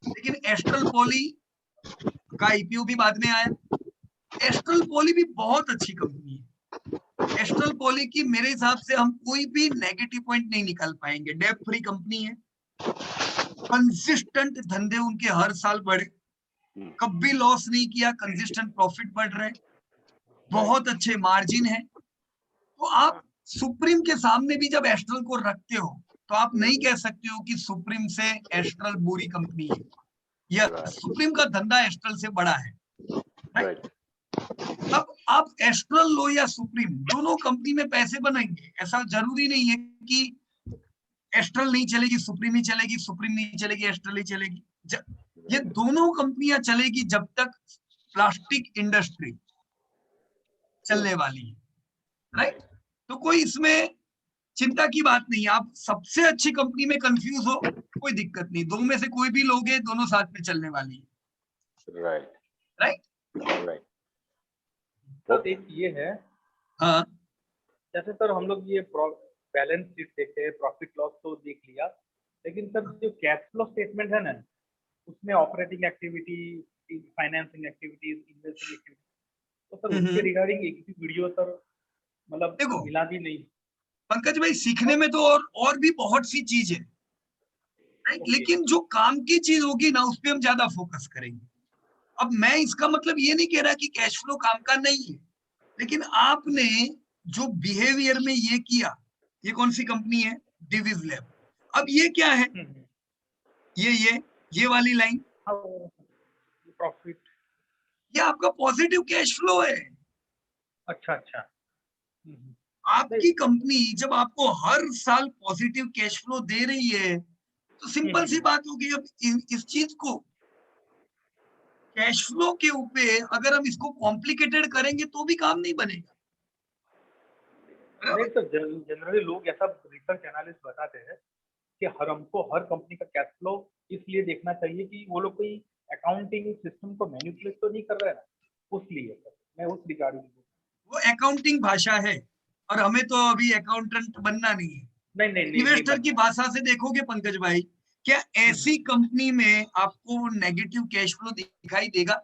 लेकिन एस्ट्रल पॉली का आईपीओ भी बाद में आया। एस्ट्रल पॉली भी बहुत अच्छी कंपनी है। एस्ट्रल पॉली की मेरे हिसाब से हम कोई भी नेगेटिव पॉइंट नहीं निकाल पाएंगे। डेट फ्री कंपनी है, कंसिस्टेंट धंधे उनके हर साल बढ़े, कभी लॉस नहीं किया, कंसिस्टेंट प्रॉफिट बढ़ रहे, बहुत अच्छे मार्जिन है। तो आप सुप्रीम के सामने भी जब एस्ट्रल को रखते हो तो आप नहीं कह सकते हो कि सुप्रीम से एस्ट्रल बुरी कंपनी है, या सुप्रीम का धंधा एस्ट्रल से बड़ा है, राइट। अब आप एस्ट्रल लो या सुप्रीम, दोनों कंपनी में पैसे बनाएंगे। ऐसा जरूरी नहीं है कि एस्ट्रल नहीं चलेगी सुप्रीम ही चलेगी, सुप्रीम नहीं चलेगी एस्ट्रल ही चलेगी। ये दोनों कंपनियां चलेगी जब तक प्लास्टिक इंडस्ट्री चलने वाली है, राइट। तो कोई इसमें चिंता की बात नहीं है। आप सबसे अच्छी कंपनी में कंफ्यूज हो, कोई दिक्कत नहीं, दो में से कोई भी लोगे, दोनों साथ में चलने वाली है, राइट राइट। तो एक ये है, हाँ, जैसे सर हम लोग ये बैलेंस शीट देखे, प्रॉफिट लॉस तो देख लिया, लेकिन सर जो कैश फ्लो स्टेटमेंट है ना, उसमें operating activity, financing activities, investing activity, तो सर उसके रिगार्डिंग एक भी वीडियो सर मतलब देखो मिला भी नहीं। पंकज भाई, सीखने में तो और भी बहुत सी चीज है, राइट, लेकिन जो काम की चीज होगी ना, उस पर हम ज्यादा फोकस करेंगे। अब मैं इसका मतलब ये नहीं कह रहा कि कैश फ्लो काम का नहीं है, लेकिन आपने जो बिहेवियर में ये किया, ये कौन सी कंपनी है, डिविज लैब। अब ये क्या है, ये वाली लाइन प्रॉफिट, ये आपका पॉजिटिव कैश फ्लो है। अच्छा। आपकी कंपनी जब आपको हर साल पॉजिटिव कैश फ्लो दे रही है, तो सिंपल सी बात होगी। अब इस चीज को कैश फ्लो के ऊपर अगर हम इसको कॉम्प्लिकेटेड करेंगे तो भी काम नहीं बनेगा। नहीं तो जनरली लोग ऐसा रिसर्च एनालिस्ट बताते हैं कि हमको हर कंपनी का कैश फ्लो इसलिए देखना चाहिए कि वो लोग कोई अकाउंटिंग सिस्टम को मैनिपुलेट तो नहीं कर रहे हैं ना, उसलिए मैं उस रिगार्डिंग, वो अकाउंटिंग भाषा है और हमें तो अभी अकाउंटेंट बनना नहीं है। नहीं इन्वेस्टर की भाषा से देखोगे पंकज भाई, क्या ऐसी कंपनी में आपको नेगेटिव कैश फ्लो दिखाई देगा?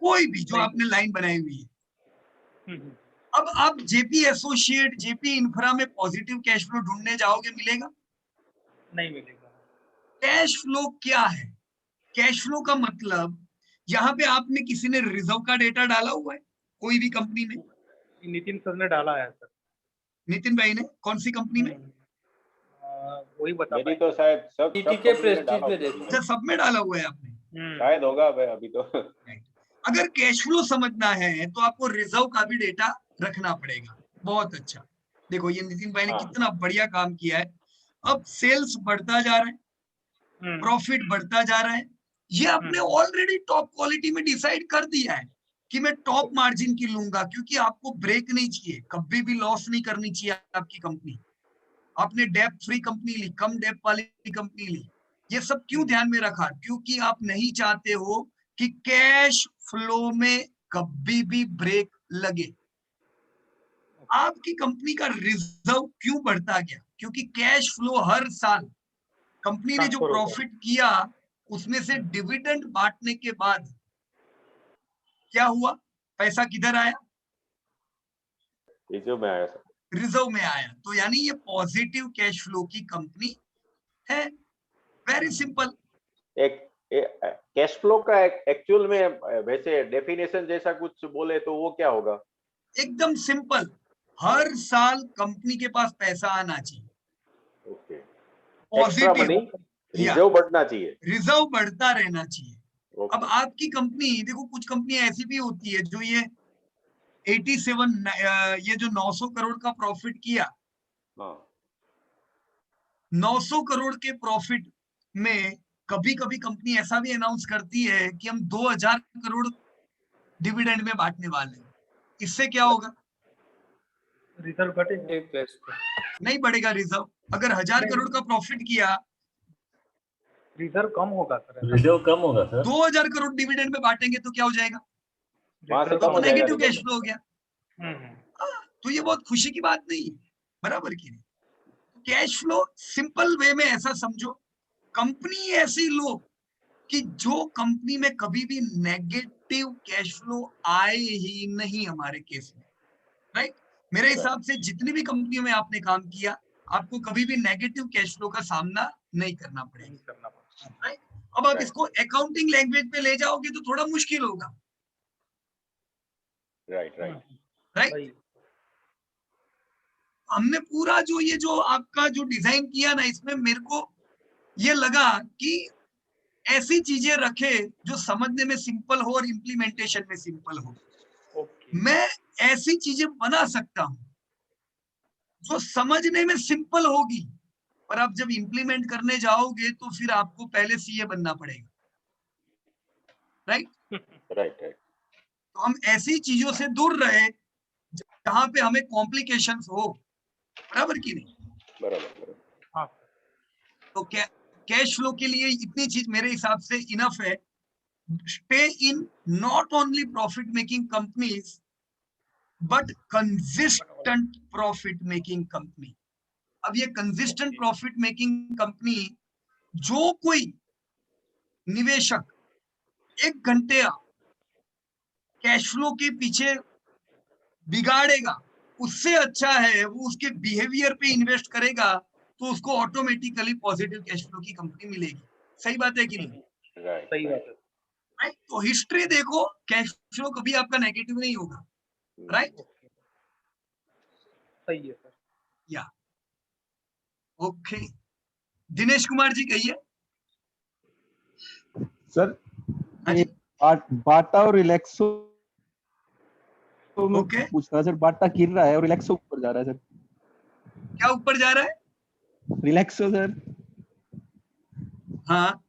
कोई भी जो आपने लाइन बनाई हुई है। अब आप जेपी एसोसिएट, जेपी इंफ्रा में पॉजिटिव कैश फ्लो ढूंढने जाओगे, मिलेगा? नहीं मिलेगा। कैश फ्लो क्या है? कैश फ्लो का मतलब, यहाँ पे आपने किसी ने रिजर्व का डेटा डाला हुआ है कोई भी कंपनी में? नितिन सर ने डाला है सर। नितिन भाई ने कौन सी कंपनी में? वही बता मेरी तो शायद सब के प्रेस्टीज में देखा। अच्छा, सब में डाला हुआ है आपने? शायद होगा अभी तो। अगर कैश फ्लो समझना है तो आपको रिजर्व का भी डेटा रखना पड़ेगा। बहुत अच्छा, देखो ये नितिन भाई ने कितना बढ़िया काम किया है। अब सेल्स बढ़ता जा रहा है, प्रॉफिट बढ़ता जा रहा है, ये आपने ऑलरेडी टॉप क्वालिटी में डिसाइड कर दिया है कि मैं टॉप मार्जिन की लूंगा, क्योंकि आपको ब्रेक नहीं चाहिए, कभी भी लॉस नहीं करनी चाहिए आपकी कंपनी। आपने डेब्ट फ्री कंपनी ली, कम डेब्ट वाली कंपनी ली। ये सब क्यों ध्यान में रखा? क्योंकि आप नहीं चाहते हो कि कैश फ्लो में कभी भी ब्रेक लगे। आपकी कंपनी का रिजर्व क्यों बढ़ता गया? क्योंकि कैश फ्लो हर साल कंपनी ने जो प्रॉफिट किया उसमें से डिविडेंड बांटने के बाद क्या हुआ? पैसा किधर आया? रिजर्व में आया सर। रिजर्व में आया। तो यानी ये पॉजिटिव कैश फ्लो की कंपनी है। Very simple. एक कैश फ्लो का एक्चुअल में वैसे डेफिनेशन जैसा कुछ बोले तो वो क्या होगा? एकदम सिंपल, हर साल कंपनी के पास पैसा आना चाहिए, ओके, एक्स्ट्रा मनी, रिजर्व बढ़ना चाहिए, रिजर्व बढ़ता रहना चाहिए। ओके। अब आपकी कंपनी देखो, कुछ कंपनियां ऐसी भी होती है जो ये 87 ये जो 900 करोड़ का प्रॉफिट किया, हाँ, 900 करोड़ के प्रॉफिट में कभी कभी कंपनी ऐसा भी अनाउंस करती है कि हम 2000 करोड़ डिविडेंड में बांटने वाले हैं। इससे क्या होगा? रिजर्व घटेगा, नहीं बढ़ेगा रिजर्व। अगर 1000 करोड़ का प्रॉफिट किया, रिजर्व कम होगा सर, रिजर्व कम होगा सर। 2000 करोड़ डिविडेंड में बांटेंगे तो क्या हो जाएगा? वहां से कम हो जाएगा, नेगेटिव कैश फ्लो हो गया। हम्म। तो ये बहुत खुशी की बात नहीं है, बराबर की नहीं। कैश फ्लो सिंपल वे में ऐसा समझो, कंपनी ऐसी लो कि जो कंपनी में कभी भी नेगेटिव कैश फ्लो आए ही नहीं, हमारे केस में, राइट। मेरे हिसाब से जितनी भी कंपनियों में आपने काम किया, आपको कभी भी नेगेटिव कैश फ्लो का सामना नहीं करना पड़ेगा, राइट। अब आप इसको अकाउंटिंग लैंग्वेज पे ले जाओगे तो थोड़ा मुश्किल होगा, राइट। हमने पूरा जो आपका जो डिजाइन किया ना, इसमें मेरे को ये लगा कि ऐसी चीजें रखे जो समझने में सिंपल हो और इम्प्लीमेंटेशन में सिंपल हो। मैं ऐसी चीजें बना सकता हूं जो समझने में सिंपल होगी, पर आप जब इम्प्लीमेंट करने जाओगे तो फिर आपको पहले सीए बनना पड़ेगा, राइट। तो हम ऐसी चीजों से दूर रहे जहां पे हमें कॉम्प्लिकेशंस हो, बराबर की नहीं? बराबर। हाँ। तो कैश फ्लो के लिए इतनी चीज मेरे हिसाब से इनफ है। Stay in not only profit making companies but consistent profit making company. अब ये कंसिस्टेंट प्रॉफिट मेकिंग कंपनी, जो कोई निवेशक 1 घंटे कैश फ्लो के पीछे बिगाड़ेगा, उससे अच्छा है वो उसके बिहेवियर पे इन्वेस्ट करेगा, तो उसको ऑटोमेटिकली पॉजिटिव कैश फ्लो की कंपनी मिलेगी। सही बात है कि नहीं? सही बात है, राइट। तो हिस्ट्री देखो, कैश फ्लो कभी आपका नेगेटिव नहीं होगा, राइट। सही है सर। या ओके, दिनेश कुमार जी कहिए सर। बाटा और रिलैक्सो तो मैं पूछता सर, बाटा गिर रहा है और रिलैक्सो ऊपर जा रहा है सर। क्या ऊपर जा रहा है? रिलैक्सो सर। हाँ,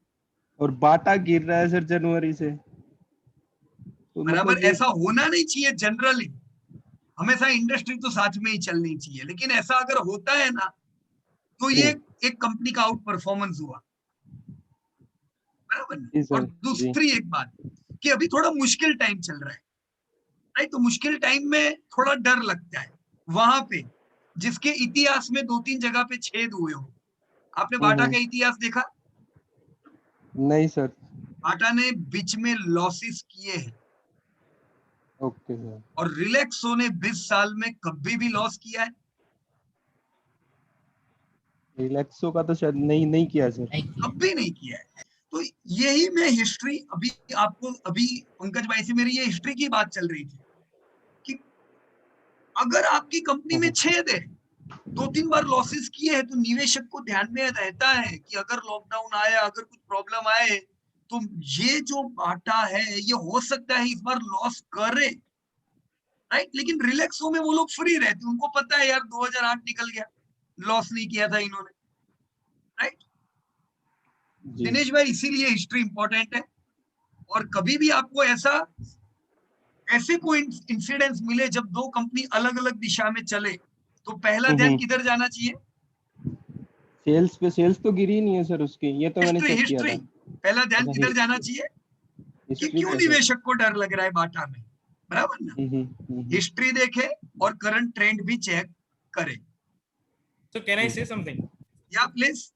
और बाटा गिर रहा है सर जनवरी से। तो बराबर। ऐसा होना नहीं चाहिए जनरली, हमेशा इंडस्ट्री तो साथ में ही चलनी चाहिए, लेकिन ऐसा अगर होता है ना, तो ये एक कंपनी का आउट परफॉर्मेंस हुआ, बराबर। और दूसरी एक बात कि अभी थोड़ा मुश्किल टाइम चल रहा है, राइट। तो मुश्किल टाइम में थोड़ा डर लगता है वहां पे, जिसके इतिहास में 2-3 जगह पे छेद हुए हो। आपने बाटा का इतिहास देखा? नहीं सर। बाटा ने बीच में लॉसेस किए हैं। Okay sir. और रिलैक्सो ने 20 साल में कभी भी लॉस किया है? रिलैक्सो का तो शायद नहीं किया सर, कभी नहीं किया है। तो यही मैं हिस्ट्री अभी आपको, अभी पंकज भाई से मेरी ये हिस्ट्री की बात चल रही थी कि अगर आपकी कंपनी में छेद है, 2-3 बार लॉसेस किए हैं, तो निवेशक को ध्यान में रहता है कि अगर लॉकडाउन आया, अगर कुछ प्रॉब्लम आए, तो ये जो बाटा है ये हो सकता है इस बार लॉस करे, राइट। लेकिन रिलैक्सो में वो लोग फ्री रहते, उनको पता है यार 2008 निकल गया, लॉस नहीं किया था इन्होंने, राइट। दिनेश भाई, इसीलिए हिस्ट्री इंपॉर्टेंट है। और कभी भी आपको ऐसे कोई इंसिडेंट्स मिले जब दो कंपनी अलग अलग दिशा में चले, तो पहला ध्यान किधर जाना चाहिए? सेल्स पे। सेल्स तो गिरी नहीं है सर उसकी, ये तो मैंने चेक किया था। पहला ध्यान किधर जाना चाहिए कि क्यों निवेशक को डर लग रहा है बाटा में, बराबर ना। हिस्ट्री देखे और करंट ट्रेंड भी चेक करे। So can I say something? या प्लीज।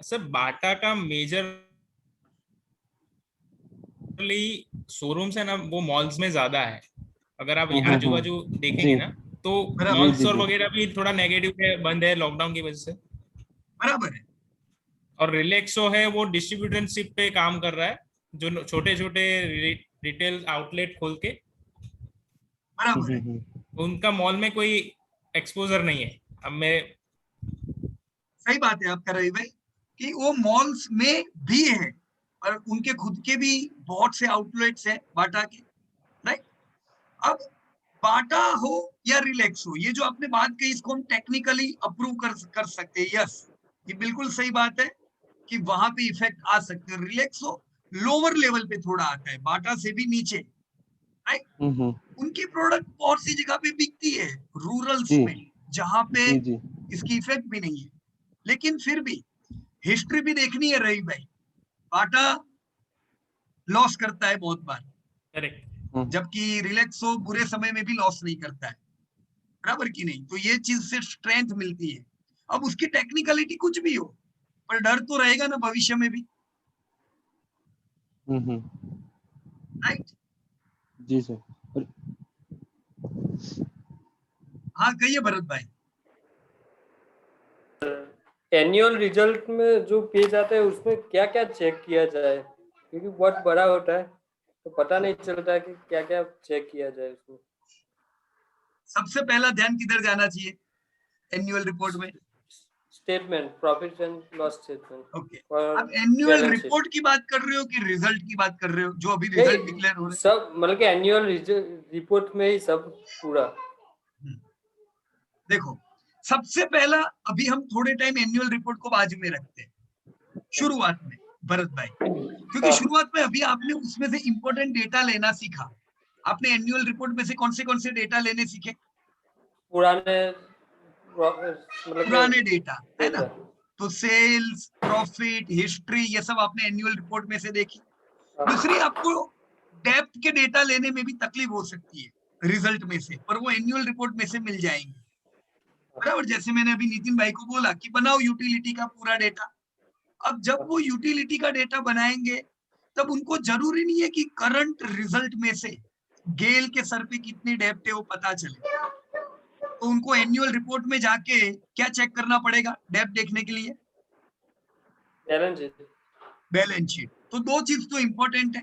सर, बाटा का मेजर शोरूम्स है ना, वो मॉल्स में ज्यादा है। अगर आप आजू बाजू देखेंगे ना, तो मॉल्स और वगैरह भी थोड़ा नेगेटिव है, बंद है लॉकडाउन की वजह से, बराबर है। और रिलैक्सो है वो डिस्ट्रीब्यूटरशिप पे काम कर रहा है, जो छोटे छोटे रिटेल आउटलेट खोल के, बराबर है। उनका मॉल में कोई एक्सपोजर नहीं है। अब मैं सही बात है आपका रवि भाई कि वो मॉल्स में भी है और उनके खुद के भी बहुत से आउटलेट्स हैं बाटा के, राइट। अब बाटा हो या रिलैक्स हो, ये जो आपने बात कही इसको हम टेक्निकली अप्रूव कर सकते हैं। यस, ये बिल्कुल सही बात है कि वहां पे इफेक्ट आ सकते हैं। रिलैक्स हो लोअर लेवल पे थोड़ा आता है, बाटा से भी नीचे, राइट। उनकी प्रोडक्ट बहुत सी जगह पे बिकती है रूरल्स में जहां पे इसकी इफेक्ट भी नहीं है, लेकिन फिर भी हिस्ट्री भी देखनी है रही भाई। बाटा लॉस करता है बहुत बार, करेक्ट, जबकि रिलैक्सो बुरे समय में भी लॉस नहीं करता है, बराबर की नहीं। तो ये चीज से स्ट्रेंथ मिलती है। अब उसकी टेक्निकलिटी कुछ भी हो, पर डर तो रहेगा ना भविष्य में भी, राइट। जी सर। हाँ कहिए भरत भाई। एनुअल रिजल्ट में जो पेज आता है उसमें क्या क्या चेक किया जाए, क्योंकि बहुत बड़ा होता है तो पता नहीं चलता है कि क्या क्या चेक किया जाए उसमें। सबसे पहला ध्यान किधर जाना चाहिए एनुअल रिपोर्ट में? Statement, profit and loss statement. Okay, आप एनुअल रिपोर्ट की बात कर रहे हो कि रिजल्ट की बात कर रहे हो, जो अभी रिजल्ट डिक्लेयर हो रहे हैं? सब मतलब कि एनुअल रिपोर्ट में ही सब पूरा। देखो सबसे पहला, अभी हम थोड़े टाइम एनुअल रिपोर्ट को बाजू में रखते हैं शुरुआत में भरत भाई, क्योंकि शुरुआत में अभी आपने उसमें से इंपॉर्टेंट डेटा लेना सीखा। आपने एनुअल रिपोर्ट में से कौन से डेटा लेने सीखे? पुराने डेटा, है ना। तो सेल्स, प्रॉफिट, हिस्ट्री, ये सब आपने एनुअल रिपोर्ट में से देखी। दूसरी, आपको डेप्थ के डेटा लेने में भी तकलीफ हो सकती है रिजल्ट में से, पर वो एनुअल रिपोर्ट में से मिल जाएंगे, बराबर। जैसे मैंने अभी नितिन भाई को बोला कि बनाओ यूटिलिटी का पूरा डेटा। अब जब वो यूटिलिटी का डेटा बनाएंगे तब उनको जरूरी नहीं है कि करंट रिजल्ट में से गेल के सर पे कितनी डेप्थ है वो पता चले, तो उनको एनुअल रिपोर्ट में जाके क्या चेक करना पड़ेगा डेप्थ देखने के लिए? Balance sheet. तो दो चीज तो इंपॉर्टेंट है,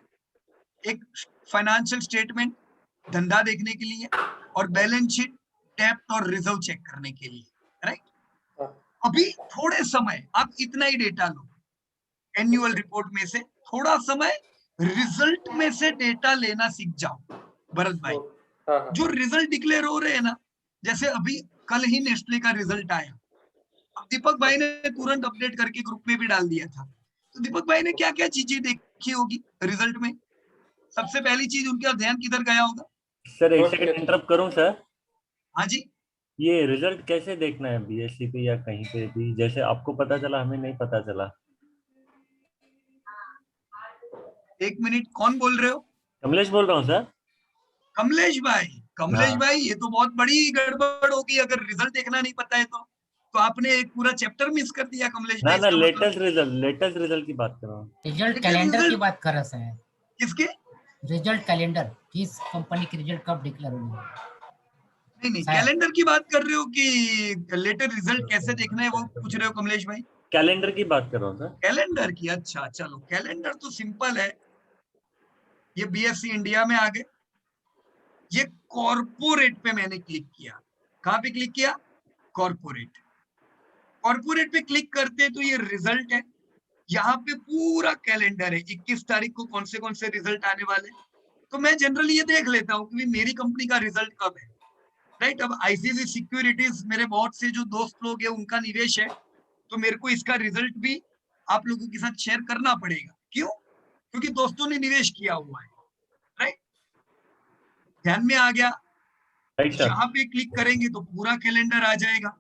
एक फाइनेंशियल स्टेटमेंट धंधा देखने के लिए, और बैलेंस शीट डेप्थ और रिजर्व चेक करने के लिए, राइट। अभी थोड़े समय आप इतना ही डेटा लो एनुअल रिपोर्ट में से, थोड़ा समय रिजल्ट में से डेटा लेना सीख जाओ भरत भाई। जो रिजल्ट डिक्लेयर हो रहे हैं ना, जैसे अभी कल ही नेस्ले का रिजल्ट आया, अब दीपक भाई ने तुरंत अपडेट करके ग्रुप में भी डाल दिया था। तो दीपक भाई ने क्या क्या चीजें देखी होगी रिजल्ट में? सबसे पहली चीज उनका ध्यान किधर गया होगा? सर एक सेकंड इंटरप्ट करूं सर? हाँ जी। ये रिजल्ट कैसे देखना है बीएससी पे या कहीं पे भी, जैसे आपको पता चला हमें नहीं पता चला? एक मिनट, कौन बोल रहे हो? कमलेश बोल रहा हूँ सर। कमलेश भाई, कमलेश भाई, ये तो बहुत बड़ी गड़बड़ होगी अगर रिजल्ट देखना नहीं पता है तो आपने एक पूरा चैप्टर मिस कर दिया कमलेश भाई। ना लेटेस्ट रिजल्ट की बात कर रहा हूँ। रिजल्ट कैलेंडर की बात कर रहा है। किसके? रिजल्ट कैलेंडर, किस कंपनी की रिजल्ट कब डिक्लेयर होगी? नहीं, कैलेंडर की बात कर रहे हो कि लेटर रिजल्ट कैसे देखना है वो पूछ रहे हो कमलेश भाई? कैलेंडर की बात कर रहा हूँ सर। कैलेंडर की, अच्छा चलो, कैलेंडर तो सिंपल है। ये बीएससी इंडिया में आ गए, ये कॉर्पोरेट पे मैंने क्लिक किया। कहां पे क्लिक किया? कॉर्पोरेट। कॉर्पोरेट पे क्लिक करते तो ये रिजल्ट है, यहाँ पे पूरा कैलेंडर है, 21 तारीख को कौन से रिजल्ट आने वाले। तो मैं जनरली ये देख लेता हूँ कि मेरी कंपनी का रिजल्ट कब है, राइट। अब आईसीसी सिक्योरिटीज मेरे बहुत से जो दोस्त लोग हैं उनका निवेश है, तो मेरे को इसका रिजल्ट भी आप लोगों के साथ शेयर करना पड़ेगा। क्यों? क्योंकि दोस्तों ने निवेश किया हुआ है, राइट। ध्यान में आ गया? यहाँ पे क्लिक करेंगे तो पूरा कैलेंडर आ जाएगा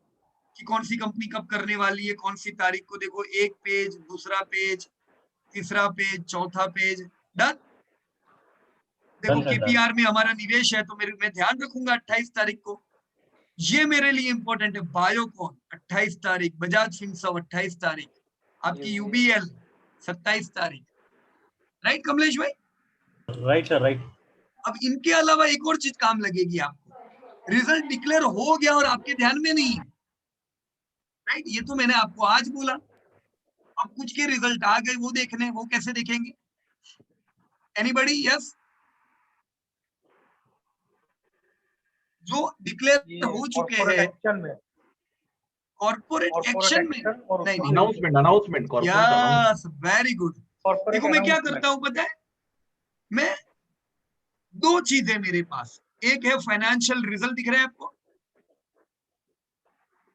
कि कौन सी कंपनी कब करने वाली है, कौन सी तारीख को। देखो, एक पेज, दूसरा पेज, तीसरा पेज, चौथा पेज, डन। देखो केपीआर में हमारा निवेश है तो मैं ध्यान रखूंगा 28 तारीख को। ये मेरे लिए इंपॉर्टेंट है। बायोकॉन 28 तारीख, बजाज फिनसर्व 28 तारीख, आपकी यूबीएल 27 तारीख, राइट कमलेश भाई? Right sir, right. अब इनके अलावा एक और चीज काम लगेगी आपको। रिजल्ट डिक्लेयर हो गया और आपके ध्यान में नहीं है, राइट। ये तो मैंने आपको आज बोला। अब कुछ के रिजल्ट आ गए, वो देखने, वो कैसे देखेंगे? एनीबॉडी? यस। जो डिक्लेयर हो चुके हैं एक्शन में, कॉर्पोरेट एक्शन में, नहीं नहीं, अनाउंसमेंट यस, वेरी गुड। देखो मैं क्या announcement। करता हूं पता है, मैं दो चीजें मेरे पास, एक है फाइनेंशियल रिजल्ट, दिख रहा है आपको?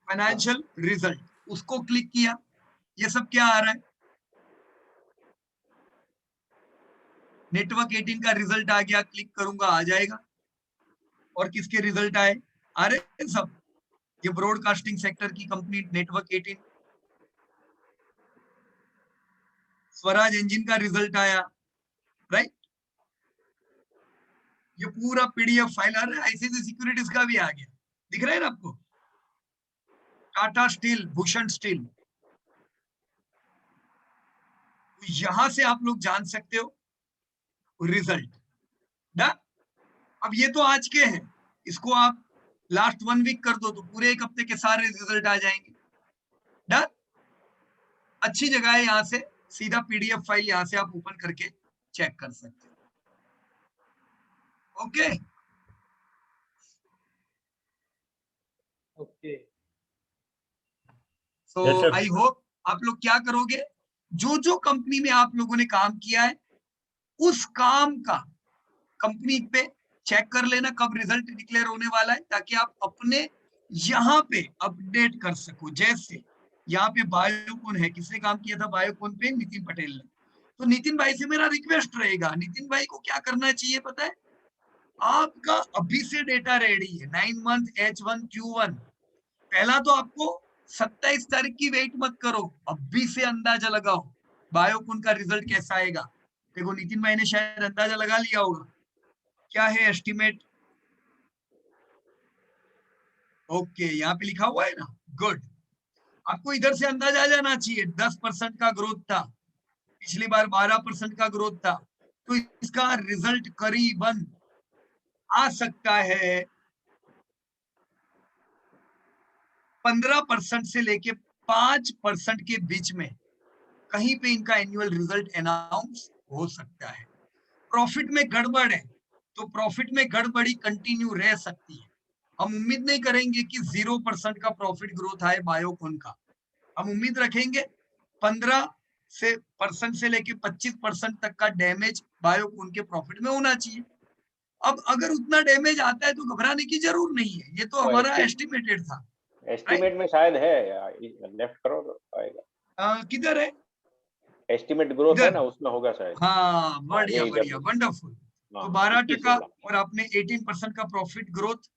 फाइनेंशियल रिजल्ट, उसको क्लिक किया, ये सब क्या आ रहा है? नेटवर्क 18 का रिजल्ट आ गया, क्लिक करूंगा आ जाएगा। और किसके रिजल्ट आए? आ रहे हैं सब। ये ब्रॉडकास्टिंग सेक्टर की कंपनी नेटवर्क 18, स्वराज इंजन का रिजल्ट आया, राइट? ये पूरा पीडीएफ फाइल आ रहा है, आईसीआईसीआई सिक्योरिटीज का भी आ गया, दिख रहा है ना आपको? टाटा स्टील, भूषण स्टील, यहां से आप लोग जान सकते हो रिजल्ट ना। अब ये तो आज के हैं, इसको आप लास्ट 1 वीक कर दो तो पूरे 1 हफ्ते के सारे रिजल्ट आ जाएंगे। डन। अच्छी जगह है, यहां से सीधा पीडीएफ फाइल यहां से आप ओपन करके चेक कर सकते हो। Okay okay, so I hope आप लोग क्या करोगे, जो जो कंपनी में आप लोगों ने काम किया है उस काम का कंपनी पे चेक कर लेना कब रिजल्ट डिक्लेयर होने वाला है, ताकि आप अपने यहाँ पे अपडेट कर सको। जैसे यहाँ पे बायोकॉन है, किसने काम किया था बायोकॉन पे? नितिन पटेल ने। तो नितिन भाई से मेरा रिक्वेस्ट रहेगा, नितिन भाई को क्या करना चाहिए पता है? आपका अभी से डेटा रेडी है, 9 मंथ H1 Q1। पहला तो आपको 27 तारीख की वेट मत करो, अभी से अंदाजा लगाओ बायोकॉन का रिजल्ट कैसा आएगा। देखो नितिन भाई ने शायद अंदाजा लगा लिया होगा, क्या है एस्टिमेट? ओके, यहाँ पे लिखा हुआ है ना, गुड। आपको इधर से अंदाजा आ जाना चाहिए, 10% का ग्रोथ था पिछली बार, 12% का ग्रोथ था, तो इसका रिजल्ट करीबन आ सकता है 15% से लेके 5% के बीच में, कहीं पे इनका एनुअल रिजल्ट अनाउंस हो सकता है। प्रॉफिट में गड़बड़ है तो प्रॉफिट में गड़बड़ी कंटिन्यू रह सकती है। हम उम्मीद नहीं करेंगे कि 0% का प्रॉफिट ग्रोथ आए बायोकॉन का, हम उम्मीद रखेंगे 15% से लेके 25% तक का डैमेज बायोकॉन के प्रॉफिट में होना चाहिए। अब अगर उतना डैमेज आता है तो घबराने की जरूर नहीं है, ये तो हमारा एस्टिमेटेड था। एस्टिमेट में शायद है, लेफ्ट करो तो आएगा। किधर है एस्टिमेट ग्रोथ है ना, उसमें होगा शायद। हाँ, बढ़िया बढ़िया, वंडरफुल। तो 12% और आपने 18% का प्रॉफिट ग्रोथ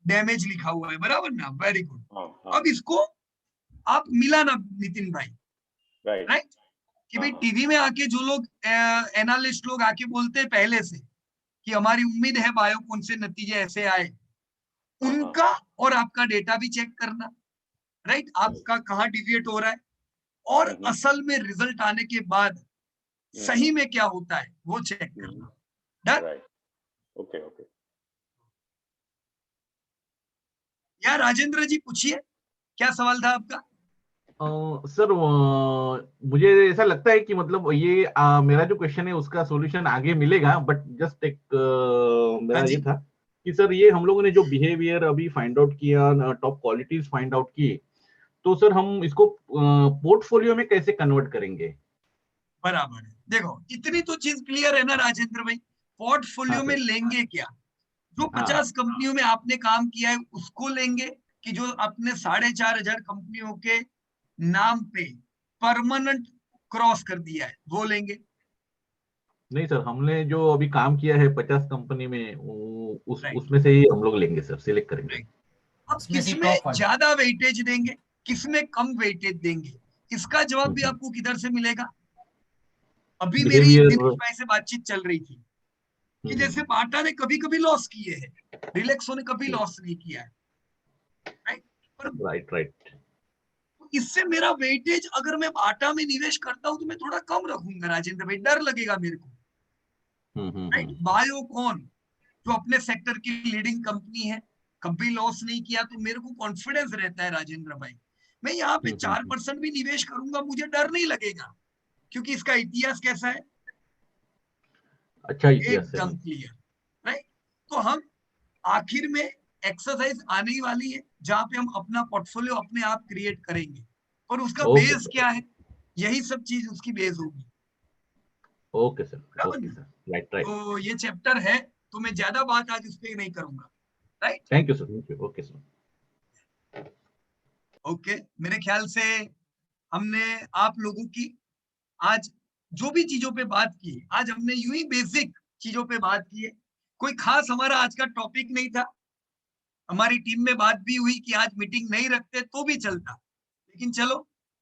डैमेज लिखा हुआ है, बराबर ना? Very good. अब इसको आप मिला ना नितिन भाई, राइट? कि भाई टीवी में आके जो लोग एनालिस्ट लोग आके बोलते हैं पहले से कि हमारी उम्मीद है बायोकॉन से नतीजे ऐसे आए, उनका और आपका डेटा भी चेक करना, राइट? आपका कहाँ डिविएट हो रहा है और असल में रिजल्ट आने के बाद सही में क्या होता है वो चेक करना। डन? Okay okay. यार राजेंद्र जी पूछिए, क्या सवाल था आपका? सर मुझे ऐसा लगता है कि मतलब ये मेरा जो क्वेश्चन है उसका सॉल्यूशन आगे मिलेगा, बट जस्ट एक मेरा ये था कि सर ये हम लोगों ने जो बिहेवियर अभी फाइंड आउट किया, टॉप क्वालिटीज फाइंड आउट की, तो सर हम इसको पोर्टफोलियो में कैसे कन्वर्ट करेंगे? बराबर है। देखो इतनी तो चीज क्लियर है ना राजेंद्र भाई, पोर्टफोलियो में लेंगे क्या? जो 50 कंपनियों में आपने काम किया है उसको लेंगे, कि जो अपने 4,500 कंपनियों के नाम पे परमानेंट क्रॉस कर दिया है वो लेंगे? नहीं सर, हमने जो अभी काम किया है 50 कंपनी में उसमें से ही हम लोग लेंगे सर, सिलेक्ट करेंगे। अब किसमें ज्यादा वेटेज देंगे, किसमें कम वेटेज देंगे, इसका जवाब भी आपको किधर से मिलेगा? अभी मेरी दिनेश भाई से बातचीत चल रही थी कि जैसे बाटा ने कभी कभी लॉस किए हैं, रिलैक्सो ने कभी लॉस नहीं किया है, राइट। इससे मेरा वेटेज अगर मैं बाटा में निवेश करता हूं तो मैं थोड़ा कम रखूंगा राजेंद्र भाई, डर लगेगा मेरे को, राइट? बायोकॉन जो अपने सेक्टर की लीडिंग कंपनी है, कभी लॉस नहीं किया, तो मेरे को कॉन्फिडेंस रहता है राजेंद्र भाई मैं यहाँ पे 4% भी निवेश करूंगा मुझे डर नहीं लगेगा, क्योंकि इसका इतिहास कैसा है, अच्छा इतिहास है। एकदम क्लियर, राइट। तो हम आखिर में एक्सरसाइज आने ही वाली है जहां पे हम अपना पोर्टफोलियो अपने आप क्रिएट करेंगे, और उसका ओके बेस सर, क्या है, यही सब चीज उसकी बेस होगी। Okay sir, okay sir, right right. तो ये चैप्टर है, तो मैं ज्यादा बात आज उस पर नहीं करूंगा, right. Thank you sir, thank you, okay sir. Okay, मेरे ख्याल से हमने आप लोगों की आज जो भी चीजों पे बात की, आज हमने यूं ही बेसिक चीजों पे बात की है। कोई खास हमारा आज का टॉपिक नहीं था। हमारी टीम में बात भी हुई कि आज मीटिंग नहीं रखते तो भी चलता, लेकिन चलो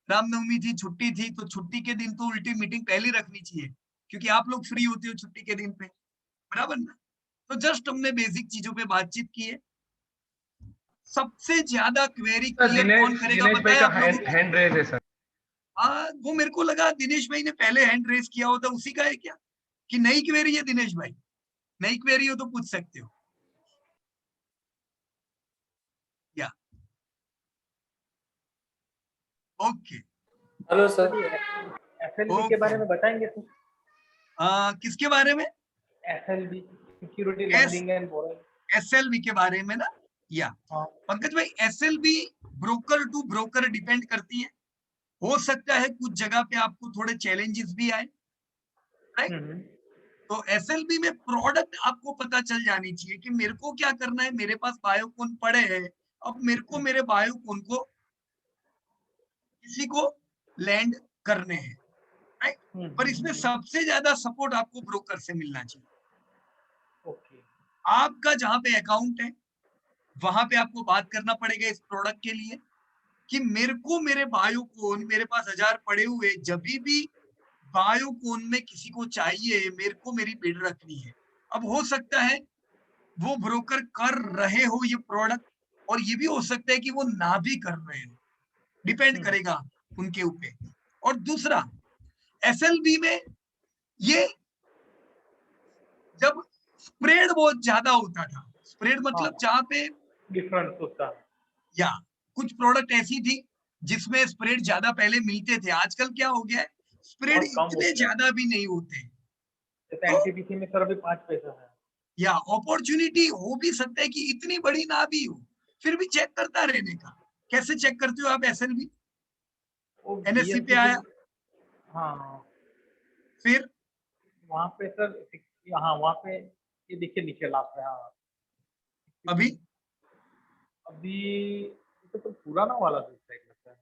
रामनवमी थी, छुट्टी थी, तो छुट्टी के दिन तो उल्टी मीटिंग पहले रखनी चाहिए, क्योंकि आप लोग फ्री होते हो छुट्टी के दिन पे, बराबर ना। तो जस्ट हमने बेसिक चीजों पे बातचीत की है। सबसे ज्यादा क्वेरी क्लियर कौन करेगा बताया आप लोगों को? हैंड रेज है सर। वो मेरे को लगा दिनेश भाई ने पहले हैंड रेस किया होता, उसी का है क्या, कि नई क्वेरी है? दिनेश भाई नई क्वेरी हो तो पूछ सकते हो। या ओके, हेलो सर। एसएलबी के बारे में बताएंगे सर? किसके बारे में? SLB, security lending and borrowing. SLB के बारे में ना? या पंकज भाई, SLB broker to broker depend करती है। हो सकता है कुछ जगह पे आपको थोड़े चैलेंजेस भी आए, राइट। तो एसएलबी में प्रोडक्ट आपको पता चल जानी चाहिए कि मेरे को क्या करना है। मेरे पास बायोकॉन पड़े हैं, अब मेरे को मेरे बायोकॉन को किसी को लैंड करने हैं, राइट। पर इसमें सबसे ज्यादा सपोर्ट आपको ब्रोकर से मिलना चाहिए। आपका जहां पे अकाउंट है वहां पे आपको बात करना पड़ेगा इस प्रोडक्ट के लिए कि मेरे को मेरे बायोकॉन, मेरे पास 1000 पड़े हुए, जब भी बायोकॉन में किसी को चाहिए, मेरे को मेरी बिड रखनी है। अब हो सकता है वो ब्रोकर कर रहे हो ये प्रोडक्ट, और ये भी हो सकता है कि वो ना भी कर रहे हो, डिपेंड करेगा उनके ऊपर। और दूसरा, एसएलबी में ये जब स्प्रेड बहुत ज्यादा होता था, स्प्रेड मतलब जहां पे डिफरेंस होता, या कुछ प्रोडक्ट ऐसी थी जिसमें स्प्रेड ज्यादा पहले मिलते थे, आजकल क्या हो गया है, स्प्रेड इतने ज्यादा भी नहीं होते। एनटीपीसी में सर अभी 5 पैसा है। या अपॉर्चुनिटी हो भी सकता है कि इतनी बड़ी ना भी हो, फिर भी चेक करता रहने का। कैसे चेक करते हो आप एसएलबी? एनएससी पे आया, हाँ, फिर वहां पे सर, हाँ वहां पे ये देखिए नीचे लास्ट है। हाँ अभी तो पुराना वाला वेबसाइट लगता है,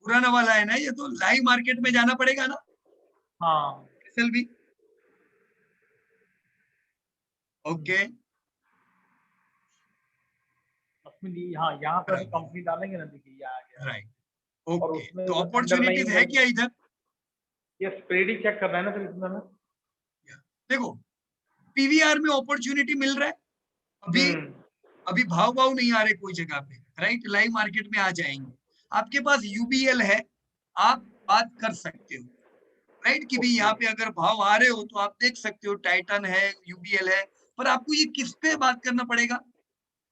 पुराना वाला है ना ये, तो लाइव मार्केट में जाना पड़ेगा ना। हाँ एसएलबी, ओके। हाँ यहाँ पर कंपनी डालेंगे ना, देखिए ये आ गया, राइट। ओके, तो अपॉर्चुनिटीज है क्या इधर? ये स्प्रेड ही चेक कर रहा है ना सर इसमें में। देखो पीवीआर में अपॉर्चुनिटी मिल रहा है, अभी भाव नहीं आ रहे कोई जगह पे, राइट। लाइव मार्केट में आ जाएंगे। आपके पास यूबीएल है, आप बात कर सकते हो, राइट, कि भाई यहाँ पे अगर भाव आ रहे हो तो आप देख सकते हो, टाइटन है, यूबीएल है। पर आपको ये किस पे बात करना पड़ेगा?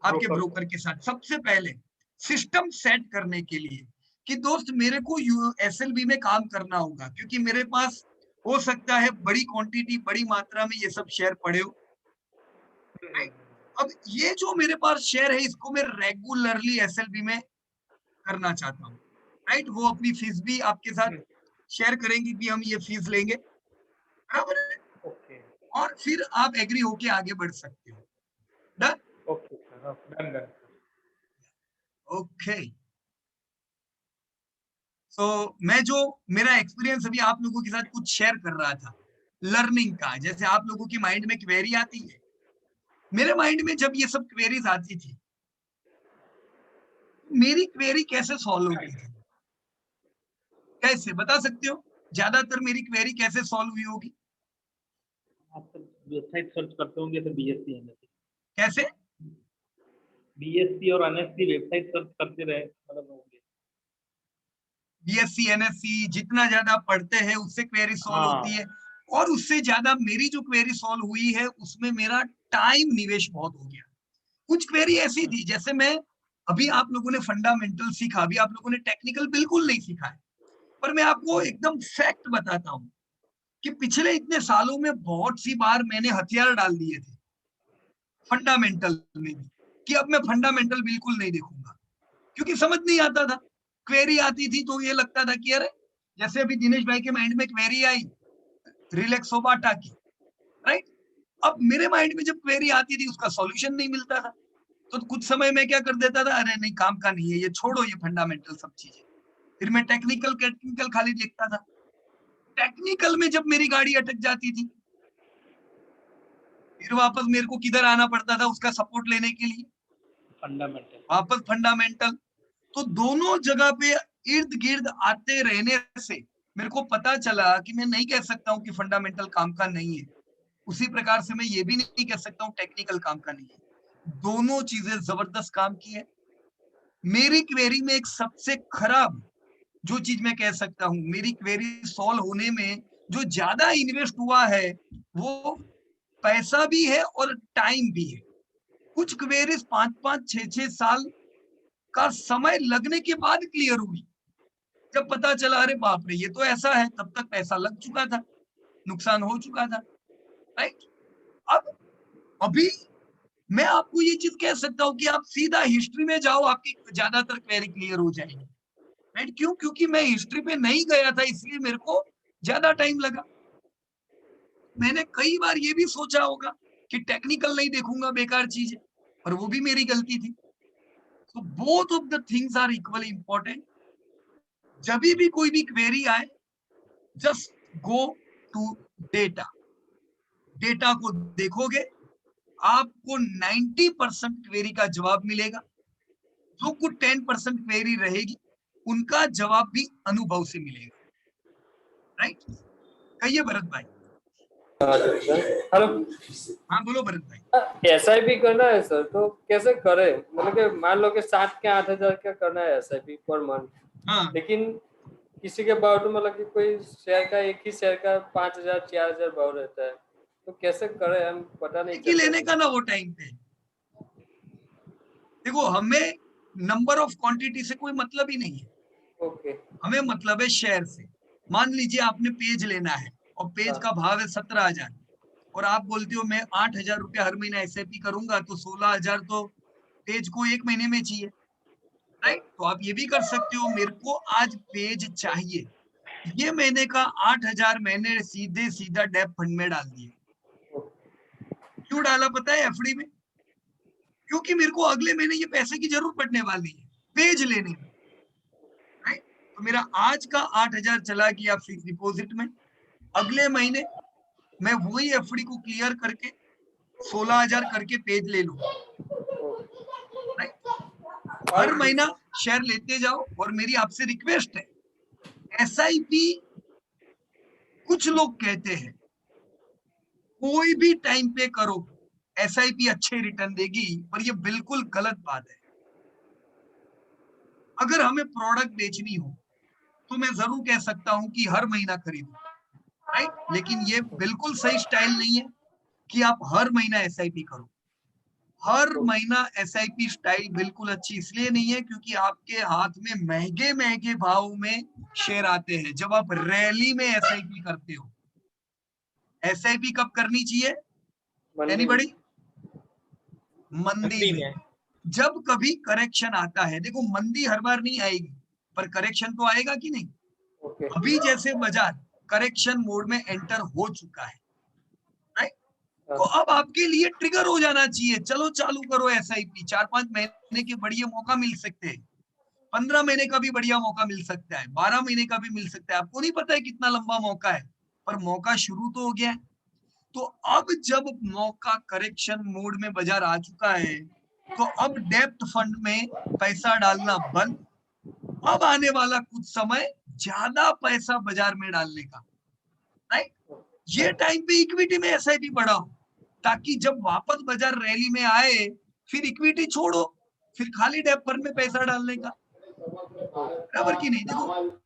आपके ब्रोकर के साथ। सबसे पहले सिस्टम सेट करने के लिए कि दोस्त मेरे को एसएलबी में काम करना होगा, क्योंकि मेरे पास हो सकता है बड़ी क्वांटिटी, बड़ी मात्रा में ये सब शेयर पड़े हो। अब ये जो मेरे पास शेयर है इसको मैं रेगुलरली एसएलबी में करना चाहता हूँ, राइट। वो अपनी फीस भी आपके साथ शेयर करेंगे कि हम ये फीस लेंगे, बराबर है। और फिर आप एग्री होके आगे बढ़ सकते हो। डन? ओके। तो मैं जो मेरा एक्सपीरियंस अभी आप लोगों के साथ कुछ शेयर कर रहा था लर्निंग का, जैसे आप लोगों की माइंड में क्वेरी आती है, मेरे माइंड में जब ये सब क्वेरीज आती थी, मेरी क्वेरी कैसे सॉल्व होती थी? कैसे बता सकते हो? ज्यादातर मेरी क्वेरी कैसे सॉल्व हुई होगी? आप वेबसाइट सर्च करते होंगे तो बीएससी एनएससी, कैसे? बीएससी और एनएससी वेबसाइट सर्च करते रहे, मतलब होंगे। बीएससी एनएससी जितना ज्यादा पढ़ते हैं उससे क्वेरी सॉल्व होती है, और उससे ज्यादा मेरी जो क्वेरी सॉल्व हुई है उसमें मेरा टाइम निवेश बहुत हो गया। कुछ क्वेरी ऐसी थी, जैसे मैं अभी आप लोगों ने फंडामेंटल सीखा, अभी आप लोगों ने टेक्निकल बिल्कुल नहीं सीखा है, पर मैं आपको एकदम फैक्ट बताता हूं कि पिछले इतने सालों में बहुत सी बार मैंने हथियार डाल दिए थे फंडामेंटल में भी, कि अब मैं फंडामेंटल बिल्कुल नहीं देखूंगा, क्योंकि समझ नहीं आता था। क्वेरी आती थी तो ये लगता था कि अरे, जैसे अभी दिनेश भाई के माइंड में क्वेरी आई रिलैक्सो बाटा की, राइट? अब मेरे माइंड में जब क्वेरी आती थी उसका सॉल्यूशन नहीं मिलता था, तो कुछ समय में क्या कर देता था, अरे नहीं काम का नहीं है ये, छोड़ो ये फंडामेंटल सब चीजें। फिर मैं टेक्निकल खाली देखता था। टेक्निकल में जब मेरी गाड़ी अटक जाती थी, फिर वापस मेरे को किधर आना पड़ता था उसका सपोर्ट लेने के लिए, फंडामेंटल, वापस फंडामेंटल। तो दोनों जगह पे इर्द गिर्द आते रहने से मेरे को पता चला कि मैं नहीं कह सकता हूँ कि फंडामेंटल काम का नहीं है, उसी प्रकार से मैं ये भी नहीं कह सकता हूँ टेक्निकल काम का नहीं है। दोनों चीजें जबरदस्त काम की है। मेरी क्वेरी में एक सबसे खराब जो चीज मैं कह सकता हूँ, मेरी क्वेरी सॉल्व होने में जो ज्यादा इन्वेस्ट हुआ है वो पैसा भी है और टाइम भी है। कुछ क्वेरीज 5-5, 6-6 साल का समय लगने के बाद क्लियर हुई। जब पता चला अरे बाप रे ये तो ऐसा है, तब तक पैसा लग चुका था, नुकसान हो चुका था, राइट? अब अभी मैं आपको ये चीज कह सकता हूँ कि आप सीधा हिस्ट्री में जाओ, आपकी ज्यादातर क्वेरी क्लियर हो जाएगी, राइट? क्यों? क्योंकि मैं हिस्ट्री पे नहीं गया था, इसलिए मेरे को ज्यादा टाइम लगा। मैंने कई बार ये भी सोचा होगा कि टेक्निकल नहीं देखूंगा, बेकार चीज है, पर वो भी मेरी गलती थी। So both of the things are equally important. जब भी कोई भी क्वेरी आए, just go to data. Data को देखोगे, आपको 90% क्वेरी का जवाब मिलेगा। जो कुछ 10% क्वेरी रहेगी उनका जवाब भी अनुभव से मिलेगा, राइट? कहिए भरत भाई। हेलो, हाँ बोलो भरत भाई। SIP करना है सर, तो कैसे करें? मतलब कि मान लो कि 7 के 8,000 का करना है SIP पर मंथ, हाँ। लेकिन किसी के भाव तो मतलब कि कोई शेयर का, एक ही शेयर का 5,000 4,000 भाव रहता है, तो कैसे करें? हम पता नहीं कि लेने का ना वो टाइम पे। देखो हमें नंबर ऑफ क्वांटिटी से कोई मतलब ही नहीं है। ओके। हमें मतलब है शेयर से। मान लीजिए आपने पेज लेना है और पेज का भाव है 17,000 और आप बोलते हो मैं 8,000 रुपया हर महीना SIP करूंगा, तो 16,000 तो पेज को एक महीने में चाहिए, राइट? तो आप ये भी कर सकते हो, मेरे को आज पेज चाहिए, ये महीने का 8,000 मैंने सीधे सीधा डेप फंड में डाल दिए। क्यों डाला पता है? FD में, क्योंकि मेरे को अगले महीने ये पैसे की जरूरत पड़ने वाली है पेज लेने में, राइट? तो मेरा आज का 8,000 चला गया फिक्स डिपॉजिट में, अगले महीने मैं वही FD को क्लियर करके 16,000 करके पेज ले लूं, राइट? हर महीना शेयर लेते जाओ। और मेरी आपसे रिक्वेस्ट है, SIP कुछ लोग कहते हैं कोई भी टाइम पे करो SIP अच्छे रिटर्न देगी, पर ये बिल्कुल गलत बात है। अगर हमें प्रोडक्ट बेचनी हो तो मैं जरूर कह सकता हूं कि हर महीना खरीदो, राइट? लेकिन ये बिल्कुल सही स्टाइल नहीं है कि आप हर महीना SIP करो। हर महीना SIP स्टाइल बिल्कुल अच्छी इसलिए नहीं है क्योंकि आपके हाथ में महंगे महंगे भाव में शेयर आते हैं जब आप रैली में SIP करते हो। SIP कब करनी चाहिए? एनीबॉडी? मंदी में। जब कभी करेक्शन आता है, देखो मंदी हर बार नहीं आएगी, पर करेक्शन तो आएगा कि नहीं? अभी जैसे बाजार करेक्शन मोड में एंटर हो चुका है, राइट? तो अब आपके लिए ट्रिगर हो जाना चाहिए, चलो चालू करो SIP। 4-5 महीने के बढ़िया मौका मिल सकते हैं, 15 महीने का भी बढ़िया मौका मिल सकता है, 12 महीने का भी मिल सकता है, आपको नहीं पता है कितना लंबा मौका है, पर मौका शुरू तो हो गया है। तो अब जब मौका करेक्शन मोड में बाजार आ चुका है, तो अब डेप्थ फंड में पैसा डालना बंद। अब आने वाला कुछ समय ज्यादा पैसा बाजार में डालने का, राइट? ये टाइम पे इक्विटी में SIP बढ़ाओ, ताकि जब वापस बाजार रैली में आए फिर इक्विटी छोड़ो, फिर खाली डेप्थ फंड में पैसा डालने का, बराबर की नहीं? देखो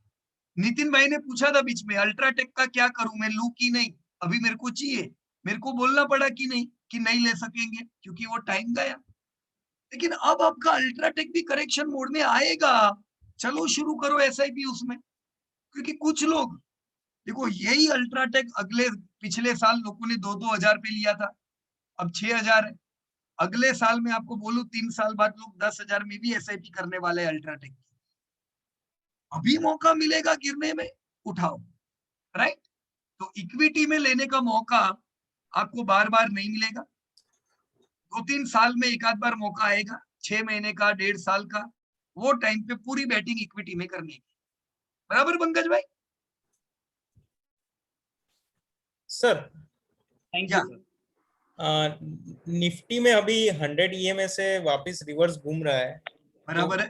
नितिन भाई ने पूछा था बीच में अल्ट्राटेक का क्या करूं, मैं लूं कि नहीं, अभी मेरे को चाहिए। मेरे को बोलना पड़ा कि नहीं, कि नहीं ले सकेंगे क्योंकि वो टाइम गया। लेकिन अब आपका अल्ट्राटेक भी करेक्शन मोड में आएगा, चलो शुरू करो एसआईपी उसमें। क्योंकि कुछ लोग देखो, यही अल्ट्राटेक पिछले साल लोगों ने 2-2 हजार पे लिया था, अब 6,000 है। अगले साल में आपको बोलूं 3 साल बाद लोग 10,000 में भी एसआईपी करने वाले हैं अल्ट्राटेक। अभी मौका मिलेगा गिरने में, उठाओ, राइट। तो इक्विटी में लेने का मौका आपको बार बार नहीं मिलेगा, 2-3 साल में एक आध बार मौका आएगा, 6 महीने का, 1.5 साल का, वो टाइम पे पूरी बैटिंग इक्विटी में करने की। बराबर पंकज भाई? Sir thank you sir. Nifty में अभी 100 EMA से वापस रिवर्स घूम रहा है। बराबर है।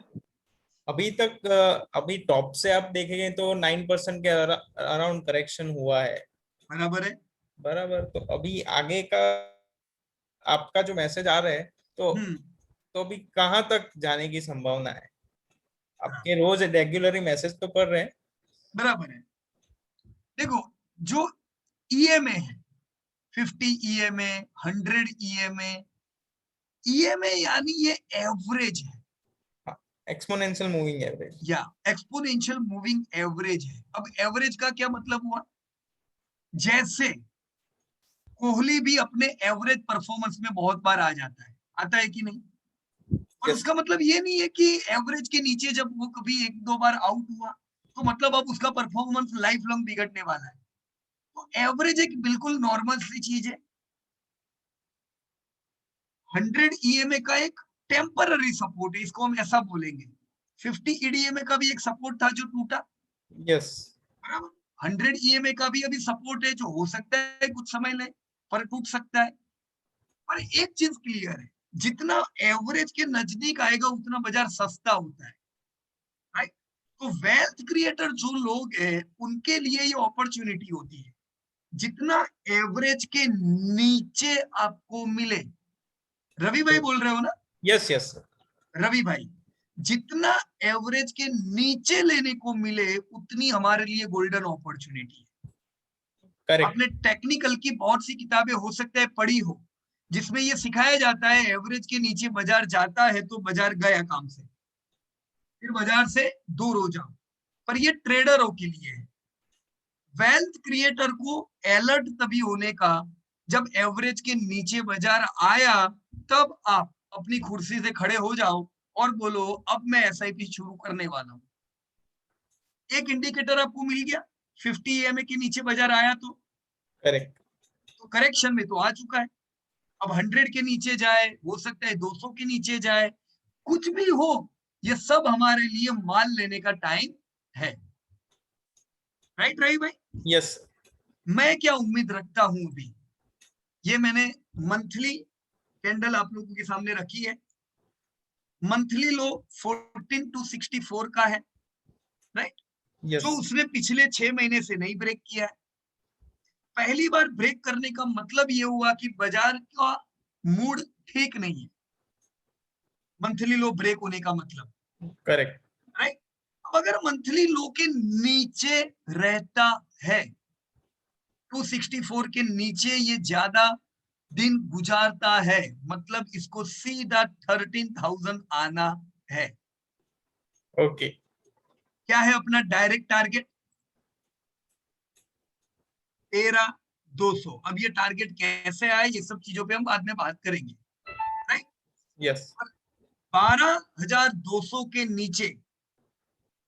अभी तक अभी टॉप से आप देखेंगे तो 9% के अराउंड करेक्शन हुआ है। बराबर है। बराबर। तो अभी आगे का आपका जो मैसेज आ रहा है, तो अभी कहाँ तक जाने की संभावना है? आपके रोज रेगुलरली मैसेज तो पढ़ रहे हैं। बराबर है। देखो, जो EMA है, 50 EMA, 100 EMA यानी ये एवरेज है, एक्सपोनेंशियल मूविंग एवरेज, या एक्सपोनेंशियल मूविंग एवरेज है। अब एवरेज का क्या मतलब हुआ? जैसे कोहली भी अपने एवरेज परफॉर्मेंस में बहुत बार आ जाता है, आता है कि नहीं? और उसका मतलब ये नहीं है कि एवरेज के नीचे जब वो कभी 1-2 बार आउट हुआ तो मतलब अब उसका परफॉर्मेंस लाइफ लॉन्ग बिगड़ने वाला है। तो एवरेज एक बिल्कुल नॉर्मल सी चीज है। 100 EMA का एक टेम्पररी सपोर्ट है, इसको हम ऐसा बोलेंगे। 50 EMA का भी एक सपोर्ट था जो टूटा। यस। बराबर। 100 EMA का भी अभी सपोर्ट है जो हो सकता है कुछ समय ले, पर टूट सकता है। पर एक चीज क्लियर है, जितना एवरेज के नजदीक आएगा उतना बाजार सस्ता होता है, राइट। तो वेल्थ क्रिएटर जो लोग हैं उनके लिए ये अपॉर्चुनिटी होती है, जितना एवरेज के नीचे आपको मिले। रवि भाई बोल रहे हो ना? यस यस रवि भाई, जितना एवरेज के नीचे लेने को मिले उतनी हमारे लिए गोल्डन अपॉर्चुनिटी है। करेक्ट। आपने टेक्निकल की बहुत सी किताबें हो सकता है पढ़ी हो, जिसमें ये सिखाया जाता है एवरेज के नीचे बाजार जाता है तो बाजार गया काम से, फिर बाजार से दूर हो जाओ। पर ये ट्रेडरों के लिए है। वेल्थ क्रिएटर को अलर्ट तभी होने का जब एवरेज के नीचे बाजार आया, तब आप अपनी कुर्सी से खड़े हो जाओ और बोलो अब मैं एसआईपी शुरू करने वाला हूं। एक इंडिकेटर आपको मिल गया, 50 EMA के नीचे बाजार आया तो करेक्ट, तो करेक्शन में तो आ चुका है। अब 100 के नीचे जाए, हो सकता है 200 के नीचे जाए, कुछ भी हो, ये सब हमारे लिए माल लेने का टाइम है, राइट रही भाई? यस। मैं क्या उम्मीद रखता हूं अभी, ये मैंने मंथली कैंडल आप लोगों के सामने रखी है। मंथली लो 14 to 64 का है, राइट। यस। जो उसने पिछले 6 महीने से नहीं ब्रेक किया है। पहली बार ब्रेक करने का मतलब ये हुआ कि बाजार का मूड ठीक नहीं है, मंथली लो ब्रेक होने का मतलब, करेक्ट, राइट। अब अगर मंथली लो के नीचे रहता है, 264 के नीचे ये ज्यादा दिन गुजारता है, मतलब इसको सीधा 13,000 आना है। ओके। क्या है अपना डायरेक्ट टारगेट? 13,200। अब ये टारगेट कैसे आए, ये सब चीजों पे हम बाद में बात करेंगे, राइट। यस। 12,200 के नीचे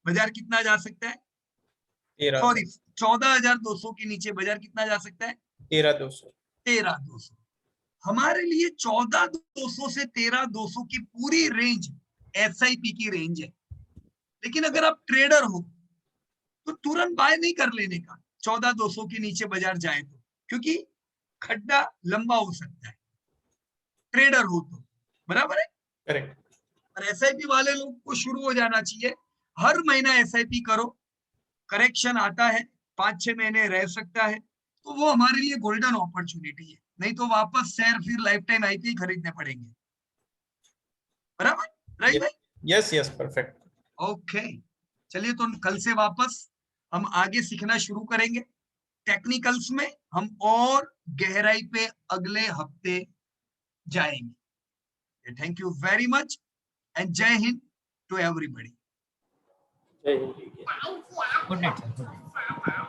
बाजार कितना जा सकता है? सॉरी, 14,200 के नीचे बाजार कितना जा सकता है? 13,200। 13,200। हमारे लिए 14,200 से 13,200 की पूरी रेंज एसआईपी की रेंज है। लेकिन अगर आप ट्रेडर हो तो तुरंत बाय नहीं कर लेने का 14,200 के नीचे बाजार जाए तो, क्योंकि खड्डा लंबा हो सकता है, ट्रेडर हो तो। बराबर है? करेक्ट। और एसआईपी वाले लोग को शुरू हो जाना चाहिए, हर महीना एसआईपी करो। करेक्शन आता है, 5-6 महीने रह सकता है, तो वो हमारे लिए गोल्डन अपॉर्चुनिटी है। नहीं तो वापस शेयर फिर लाइफ टाइम आईपी खरीदने पड़ेंगे। बराबर राइट भाई? Yes yes, perfect. ओके, चलिए तो कल से वापस हम आगे सीखना शुरू करेंगे टेक्निकल्स में। हम और गहराई पे अगले हफ्ते जाएंगे। Thank you very much and जय हिंद टू एवरीबॉडी। जय हिंद। Good night sir.